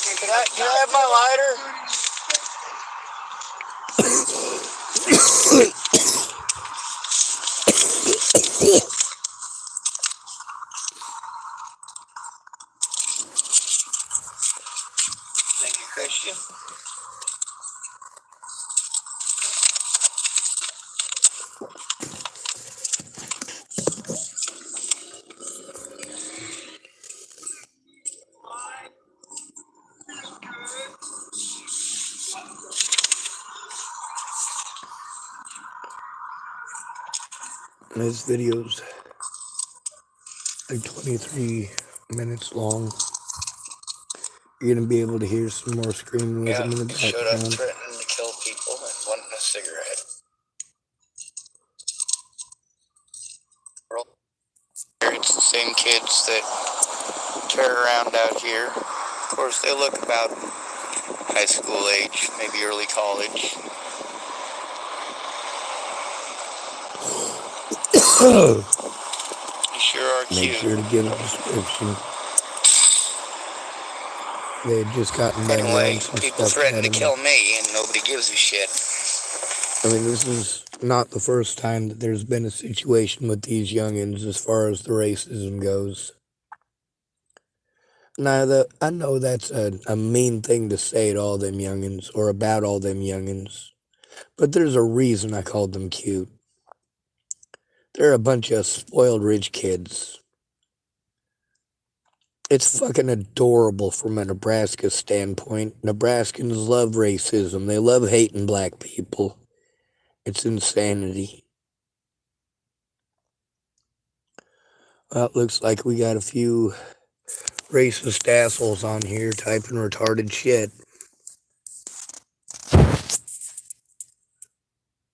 Can I have my lighter? Thank you, Christian. This video's like 23 minutes long. You're gonna be able to hear some more screaming with him in the Showed up background. threatening to kill people and wanting a cigarette. It's the same kids that tear around out here. Of course, they look about high school age, maybe early college. You sure are cute. Make sure to give a description. They had just gotten done Anyway, throwing some people stuff threaten at to him. kill me and nobody gives a shit. I mean, this is not the first time that there's been a situation with these youngins as far as the racism goes. Now, I know that's a mean thing to say to all them youngins or about all them youngins, but there's a reason I called them cute. They're a bunch of spoiled rich kids. It's fucking adorable from a Nebraska standpoint. Nebraskans love racism. They love hating black people. It's insanity. Well, it looks like we got a few racist assholes on here typing retarded shit.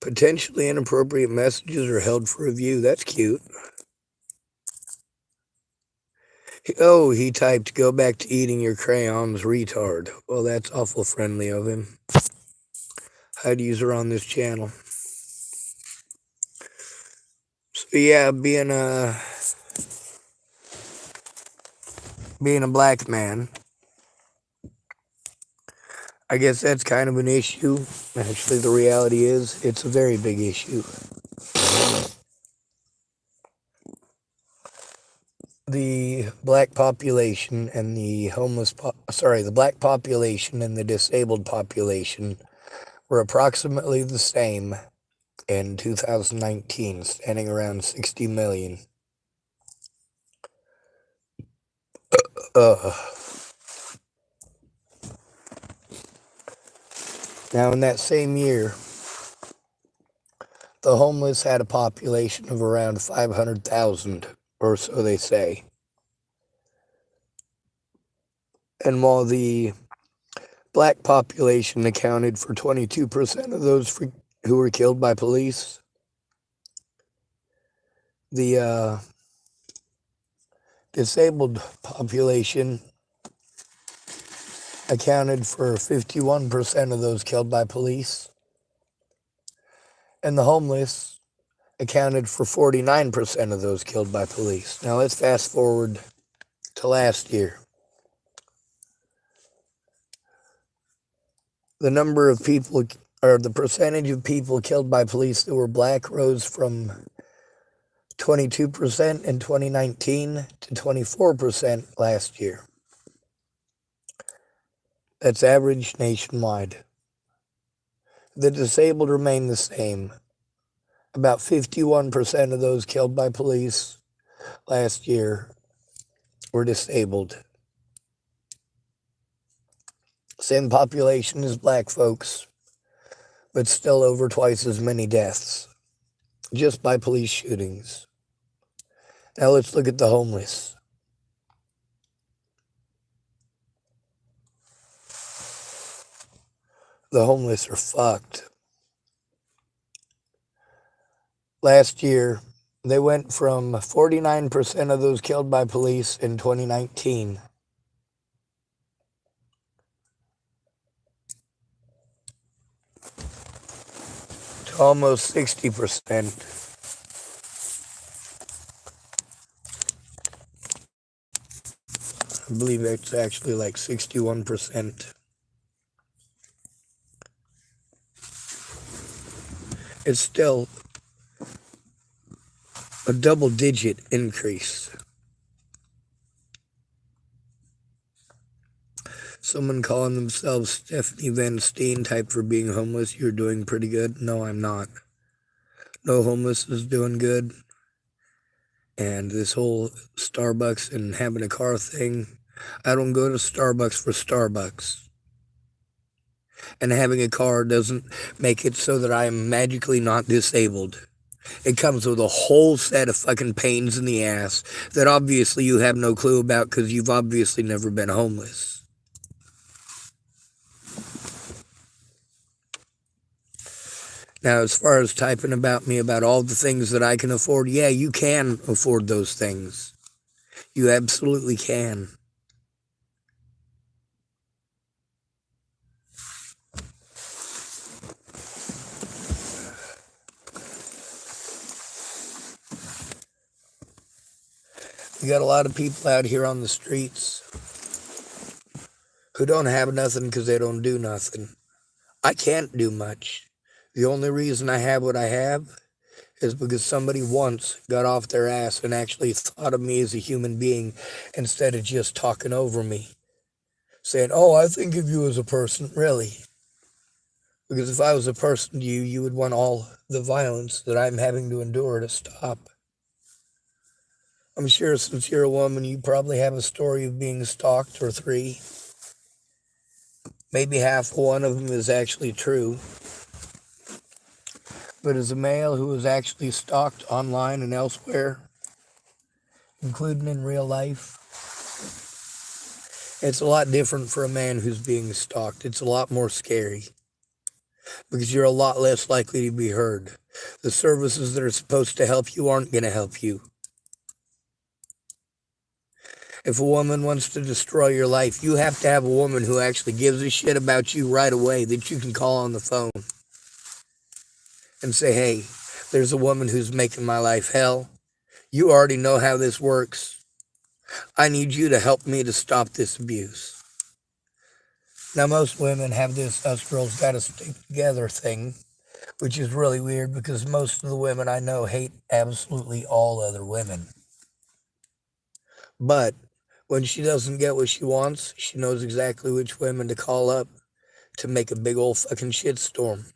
Potentially inappropriate messages are held for review. That's cute. Oh, he typed, "Go back to eating your crayons, retard." Well, that's awful friendly of him. Hide user on this channel. So yeah, being a black man, I guess that's kind of an issue. Actually, the reality is it's a very big issue. The black population and the the black population and the disabled population were approximately the same in 2019, standing around 60 million. Now, in that same year, the homeless had a population of around 500,000, or so they say. And while the black population accounted for 22% of those who were killed by police, the disabled population accounted for 51% of those killed by police, and the homeless accounted for 49% of those killed by police. Now let's fast forward to last year. The number of people, or the percentage of people killed by police that were black, rose from 22% in 2019 to 24% last year. That's average nationwide. The disabled remain the same. About 51% of those killed by police last year were disabled. Same population as black folks, but still over twice as many deaths just by police shootings. Now let's look at the homeless. The homeless are fucked. Last year, they went from 49% of those killed by police in 2019 to almost 60%. I believe it's actually like 61%. It's still a double-digit increase. Someone calling themselves Stephanie Van Steen type for being homeless, you're doing pretty good. No, I'm not. No homeless is doing good. And this whole Starbucks and having a car thing, I don't go to Starbucks for Starbucks. And having a car doesn't make it so that I'm magically not disabled. It comes with a whole set of fucking pains in the ass that obviously you have no clue about because you've obviously never been homeless. Now, as far as typing about me about all the things that I can afford, yeah, you can afford those things. You absolutely can. We got a lot of people out here on the streets who don't have nothing because they don't do nothing. I can't do much. The only reason I have what I have is because somebody once got off their ass and actually thought of me as a human being instead of just talking over me. Saying, oh, I think of you as a person. Really? Because if I was a person to you, you would want all the violence that I'm having to endure to stop. I'm sure since you're a woman, you probably have a story of being stalked or three. Maybe half one of them is actually true. But as a male who was actually stalked online and elsewhere, including in real life, it's a lot different for a man who's being stalked. It's a lot more scary because you're a lot less likely to be heard. The services that are supposed to help you aren't going to help you. If a woman wants to destroy your life, you have to have a woman who actually gives a shit about you right away that you can call on the phone and say, hey, there's a woman who's making my life hell. You already know how this works. I need you to help me to stop this abuse. Now, most women have this us girls gotta stick together thing, which is really weird because most of the women I know hate absolutely all other women. But when she doesn't get what she wants, she knows exactly which women to call up to make a big old fucking shitstorm.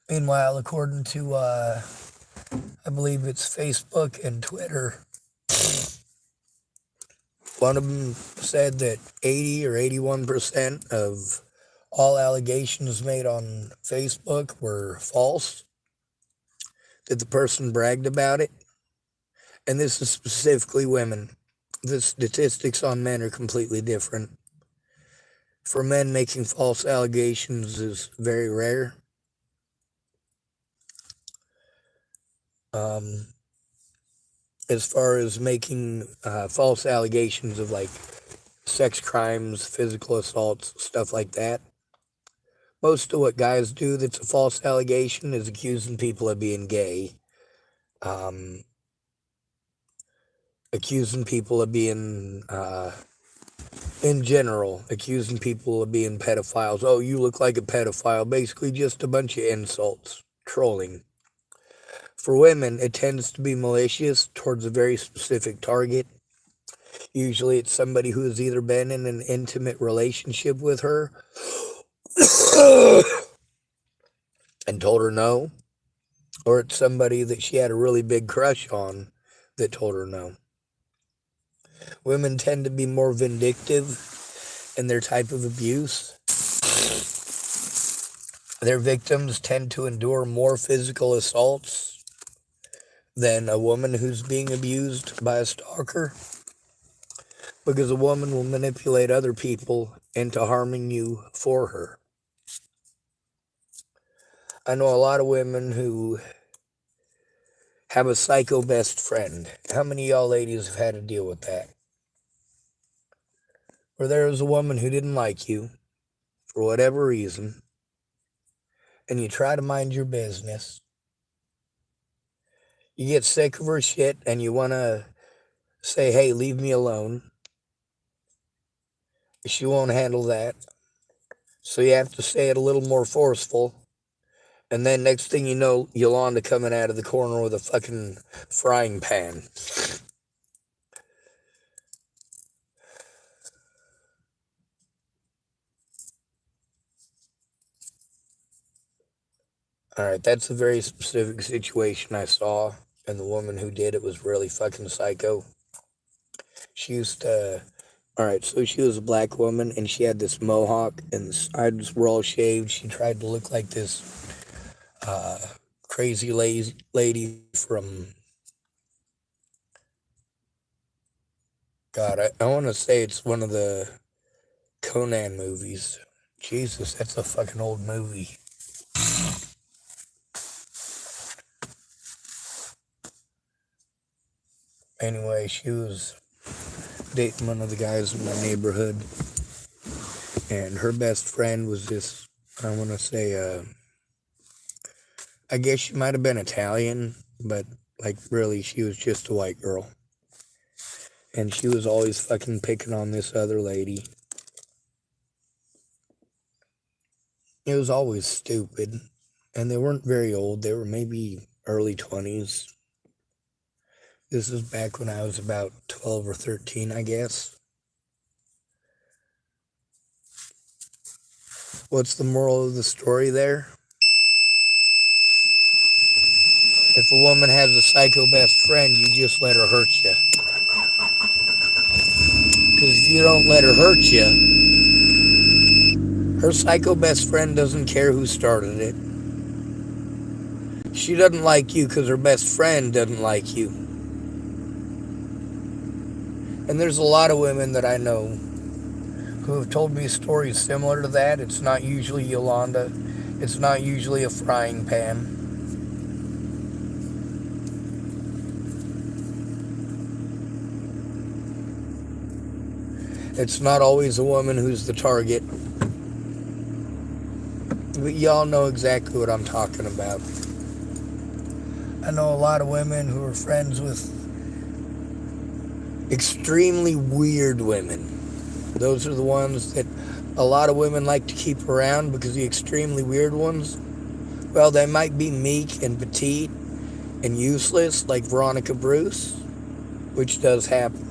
Meanwhile, according to, I believe it's Facebook and Twitter, one of them said that 80 or 81% of all allegations made on Facebook were false, that the person bragged about it. And this is specifically women. The statistics on men are completely different. For men, making false allegations is very rare. As far as making false allegations of like sex crimes, physical assaults, stuff like that, most of what guys do that's a false allegation is accusing people of being gay, accusing people of being, in general, accusing people of being pedophiles. Oh, you look like a pedophile. Basically just a bunch of insults, trolling. For women, it tends to be malicious towards a very specific target. Usually it's somebody who has either been in an intimate relationship with her and told her no, or it's somebody that she had a really big crush on that told her no. Women tend to be more vindictive in their type of abuse. Their victims tend to endure more physical assaults than a woman who's being abused by a stalker, because a woman will manipulate other people into harming you for her. I know a lot of women who have a psycho best friend. How many of y'all ladies have had to deal with that? Where there was a woman who didn't like you for whatever reason, and you try to mind your business. You get sick of her shit and you want to say, hey, leave me alone. She won't handle that. So you have to say it a little more forceful. And then next thing you know, Yolanda coming out of the corner with a fucking frying pan. All right, that's a very specific situation I saw. And the woman who did it was really fucking psycho. She used to... All right, so she was a black woman, and she had this mohawk, and the sides were all shaved. She tried to look like this crazy lady from... God, I want to say it's one of the Conan movies. Jesus, that's a fucking old movie. Anyway, she was dating one of the guys in my neighborhood, and her best friend was this, I want to say, I guess she might have been Italian, but like really she was just a white girl. And she was always fucking picking on this other lady. It was always stupid. And they weren't very old. They were maybe early 20s. This was back when I was about 12 or 13, I guess. What's the moral of the story there? If a woman has a psycho best friend, you just let her hurt you. Because if you don't let her hurt you, her psycho best friend doesn't care who started it. She doesn't like you because her best friend doesn't like you. And there's a lot of women that I know who have told me stories similar to that. It's not usually Yolanda. It's not usually a frying pan. It's not always a woman who's the target. But y'all know exactly what I'm talking about. I know a lot of women who are friends with extremely weird women. Those are the ones that a lot of women like to keep around, because the extremely weird ones, well, they might be meek and petite and useless, like Veronica Bruce, which does happen.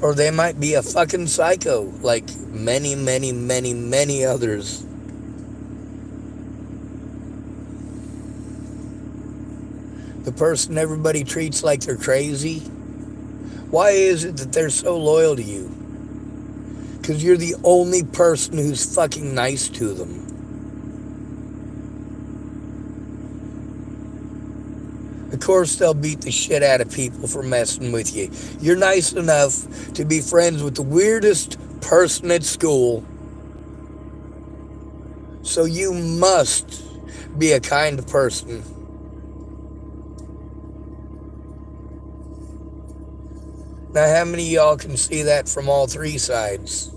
Or they might be a fucking psycho, like many, many, many, many others. The person everybody treats like they're crazy. Why is it that they're so loyal to you? Because you're the only person who's fucking nice to them. Of course they'll beat the shit out of people for messing with you. You're nice enough to be friends with the weirdest person at school. So you must be a kind person. Now, how many of y'all can see that from all three sides?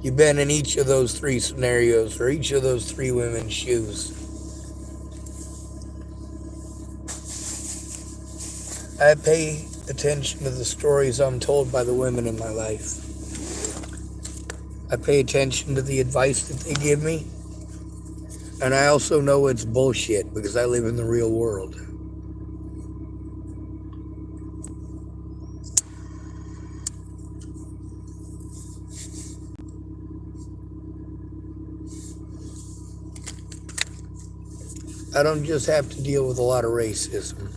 You've been in each of those three scenarios, or each of those three women's shoes. I pay attention to the stories I'm told by the women in my life. I pay attention to the advice that they give me. And I also know it's bullshit because I live in the real world. I don't just have to deal with a lot of racism.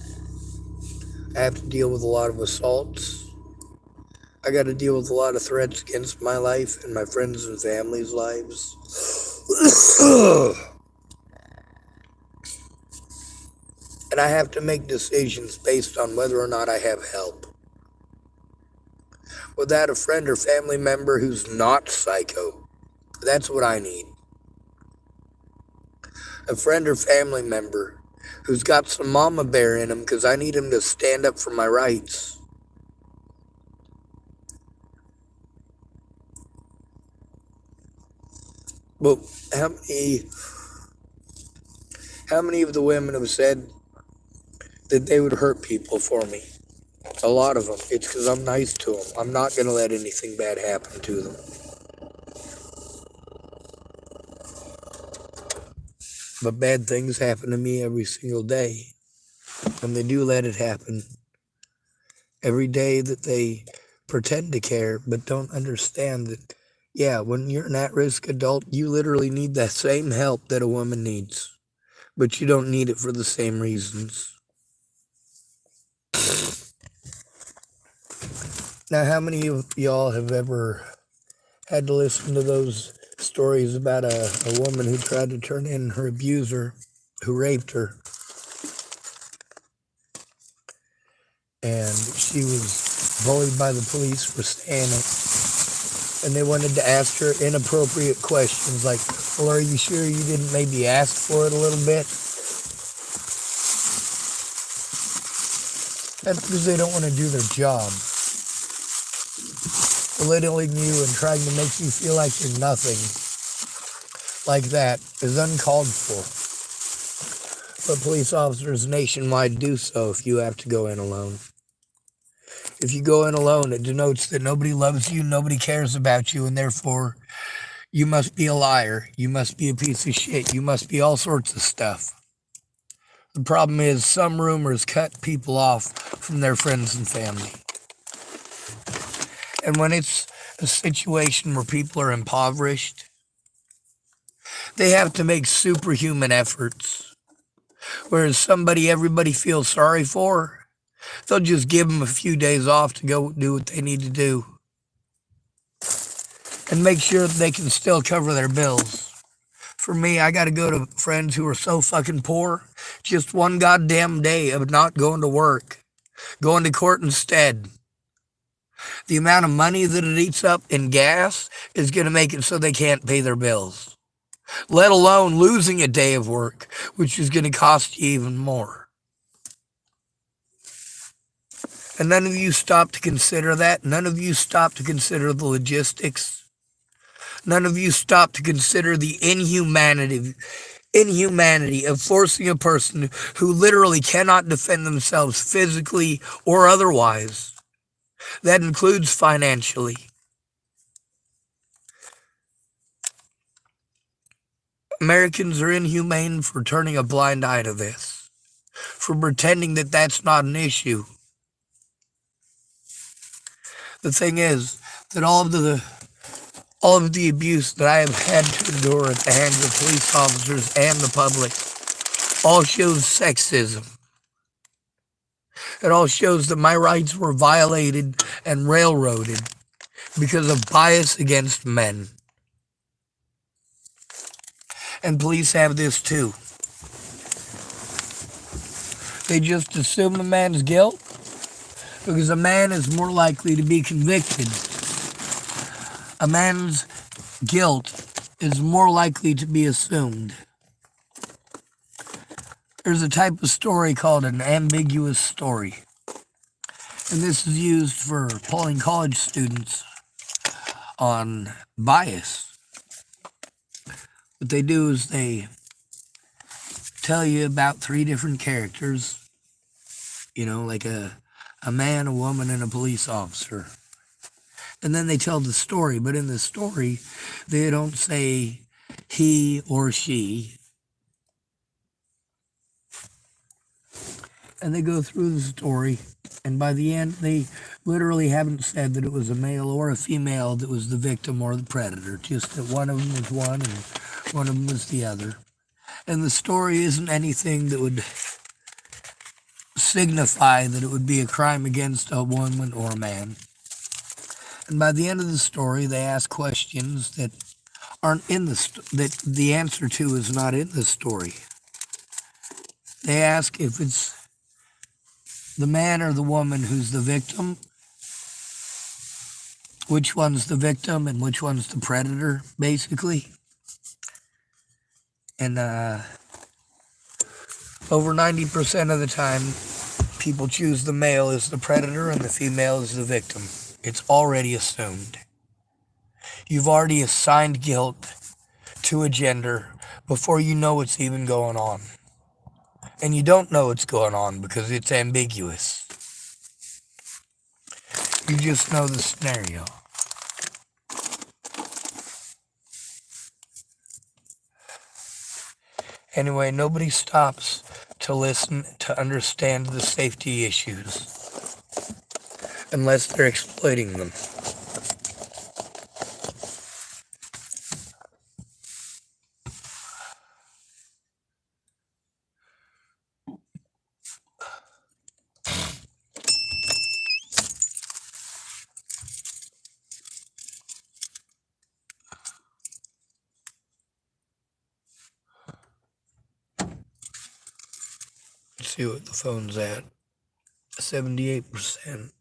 I have to deal with a lot of assaults. I got to deal with a lot of threats against my life and my friends and family's lives. And I have to make decisions based on whether or not I have help. Without a friend or family member who's not psycho, that's what I need. A friend or family member who's got some mama bear in him because I need him to stand up for my rights. But how many of the women have said that they would hurt people for me? A lot of them. It's because I'm nice to them. I'm not going to let anything bad happen to them. But bad things happen to me every single day. And they do let it happen. Every day that they pretend to care, but don't understand that, yeah, when you're an at-risk adult, you literally need that same help that a woman needs. But you don't need it for the same reasons. Now, how many of y'all have ever had to listen to those stories about a woman who tried to turn in her abuser, who raped her? And she was bullied by the police for saying it. And they wanted to ask her inappropriate questions like, well, are you sure you didn't maybe ask for it a little bit? That's because they don't want to do their job. Belittling you and trying to make you feel like you're nothing like that is uncalled for. But police officers nationwide do so if you have to go in alone. If you go in alone, it denotes that nobody loves you, nobody cares about you, and therefore you must be a liar. You must be a piece of shit. You must be all sorts of stuff. The problem is some rumors cut people off from their friends and family. And when it's a situation where people are impoverished, they have to make superhuman efforts. Whereas somebody everybody feels sorry for, they'll just give them a few days off to go do what they need to do. And make sure that they can still cover their bills. For me, I got to go to friends who are so fucking poor, just one goddamn day of not going to work, going to court instead. The amount of money that it eats up in gas is going to make it so they can't pay their bills, let alone losing a day of work, which is going to cost you even more. And none of you stop to consider that. None of you stop to consider the logistics. None of you stop to consider the inhumanity of forcing a person who literally cannot defend themselves physically or otherwise. That includes financially. Americans are inhumane for turning a blind eye to this, for pretending that that's not an issue. The thing is that all of the abuse that I have had to endure at the hands of police officers and the public all shows sexism. It all shows that my rights were violated and railroaded because of bias against men. And police have this too. They just assume a man's guilt because a man is more likely to be convicted. A man's guilt is more likely to be assumed. There's a type of story called an ambiguous story. And this is used for polling college students on bias. What they do is they tell you about 3 different characters, like a man, a woman, and a police officer. And then they tell the story, but in the story, they don't say he or she. And they go through the story, and by the end, they literally haven't said that it was a male or a female that was the victim or the predator, just that one of them was one and one of them was the other. And the story isn't anything that would signify that it would be a crime against a woman or a man. And by the end of the story, they ask questions that aren't in that the answer to is not in the story. They ask if it's the man or the woman who's the victim, which one's the victim and which one's the predator, basically. And over 90% of the time, people choose the male as the predator and the female as the victim. It's already assumed. You've already assigned guilt to a gender before you know what's even going on. And you don't know what's going on because it's ambiguous. You just know the scenario. Anyway, nobody stops to listen to understand the safety issues unless they're exploiting them. Let's see what the phone's at. 78%.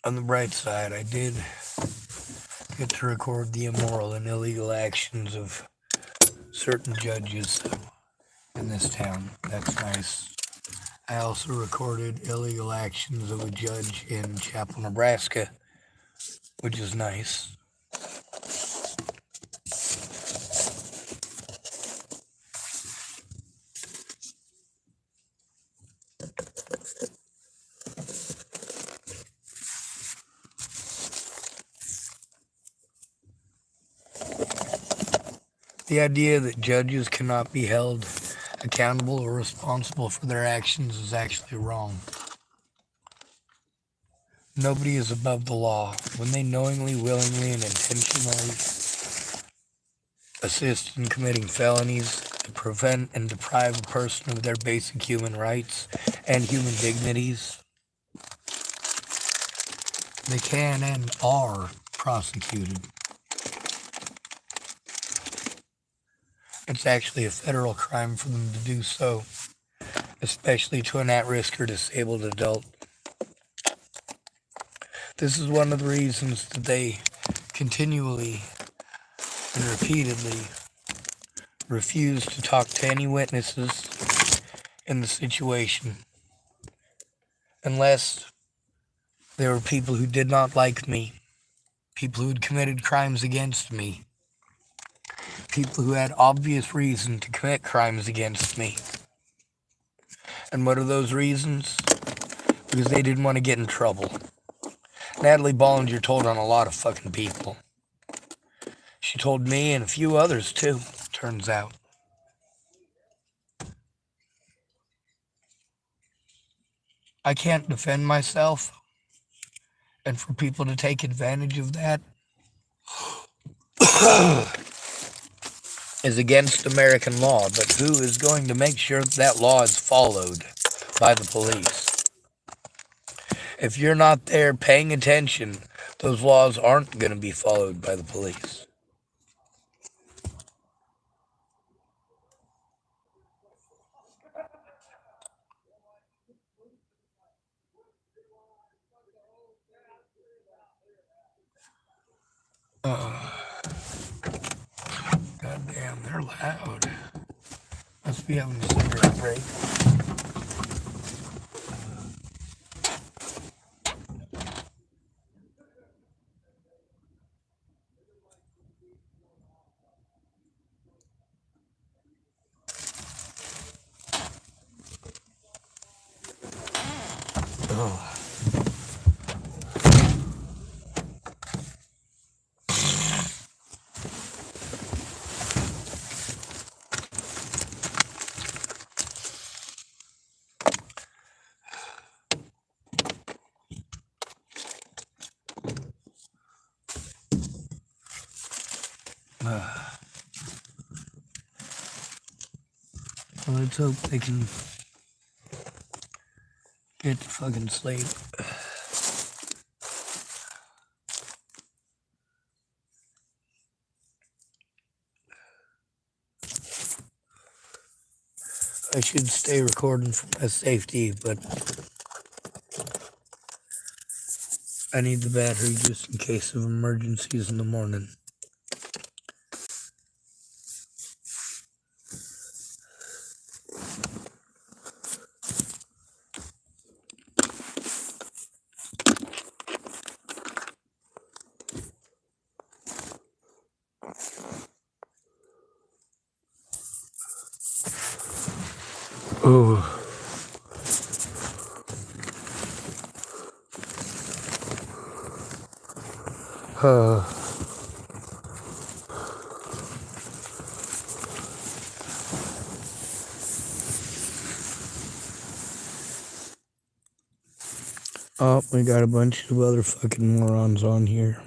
On the bright side, I did get to record the immoral and illegal actions of certain judges in this town. That's nice. I also recorded illegal actions of a judge in Chapel, Nebraska, which is nice. The idea that judges cannot be held accountable or responsible for their actions is actually wrong. Nobody is above the law. When they knowingly, willingly, and intentionally assist in committing felonies to prevent and deprive a person of their basic human rights and human dignities, they can and are prosecuted. It's actually a federal crime for them to do so, especially to an at-risk or disabled adult. This is one of the reasons that they continually and repeatedly refuse to talk to any witnesses in the situation unless there were people who did not like me, people who had committed crimes against me, people who had obvious reason to commit crimes against me. And what are those reasons? Because they didn't want to get in trouble. Natalie Bollinger told on a lot of fucking people. She told me and a few others too, turns out. I can't defend myself, and for people to take advantage of that is against American law, but who is going to make sure that law is followed by the police? If you're not there paying attention, those laws aren't going to be followed by the police. God damn, they're loud. Must be having a cigarette break. Oh. Well, let's hope they can get to fucking sleep. I should stay recording for my safety, but I need the battery just in case of emergencies in the morning. Oh. Oh, we got a bunch of other fucking morons on here.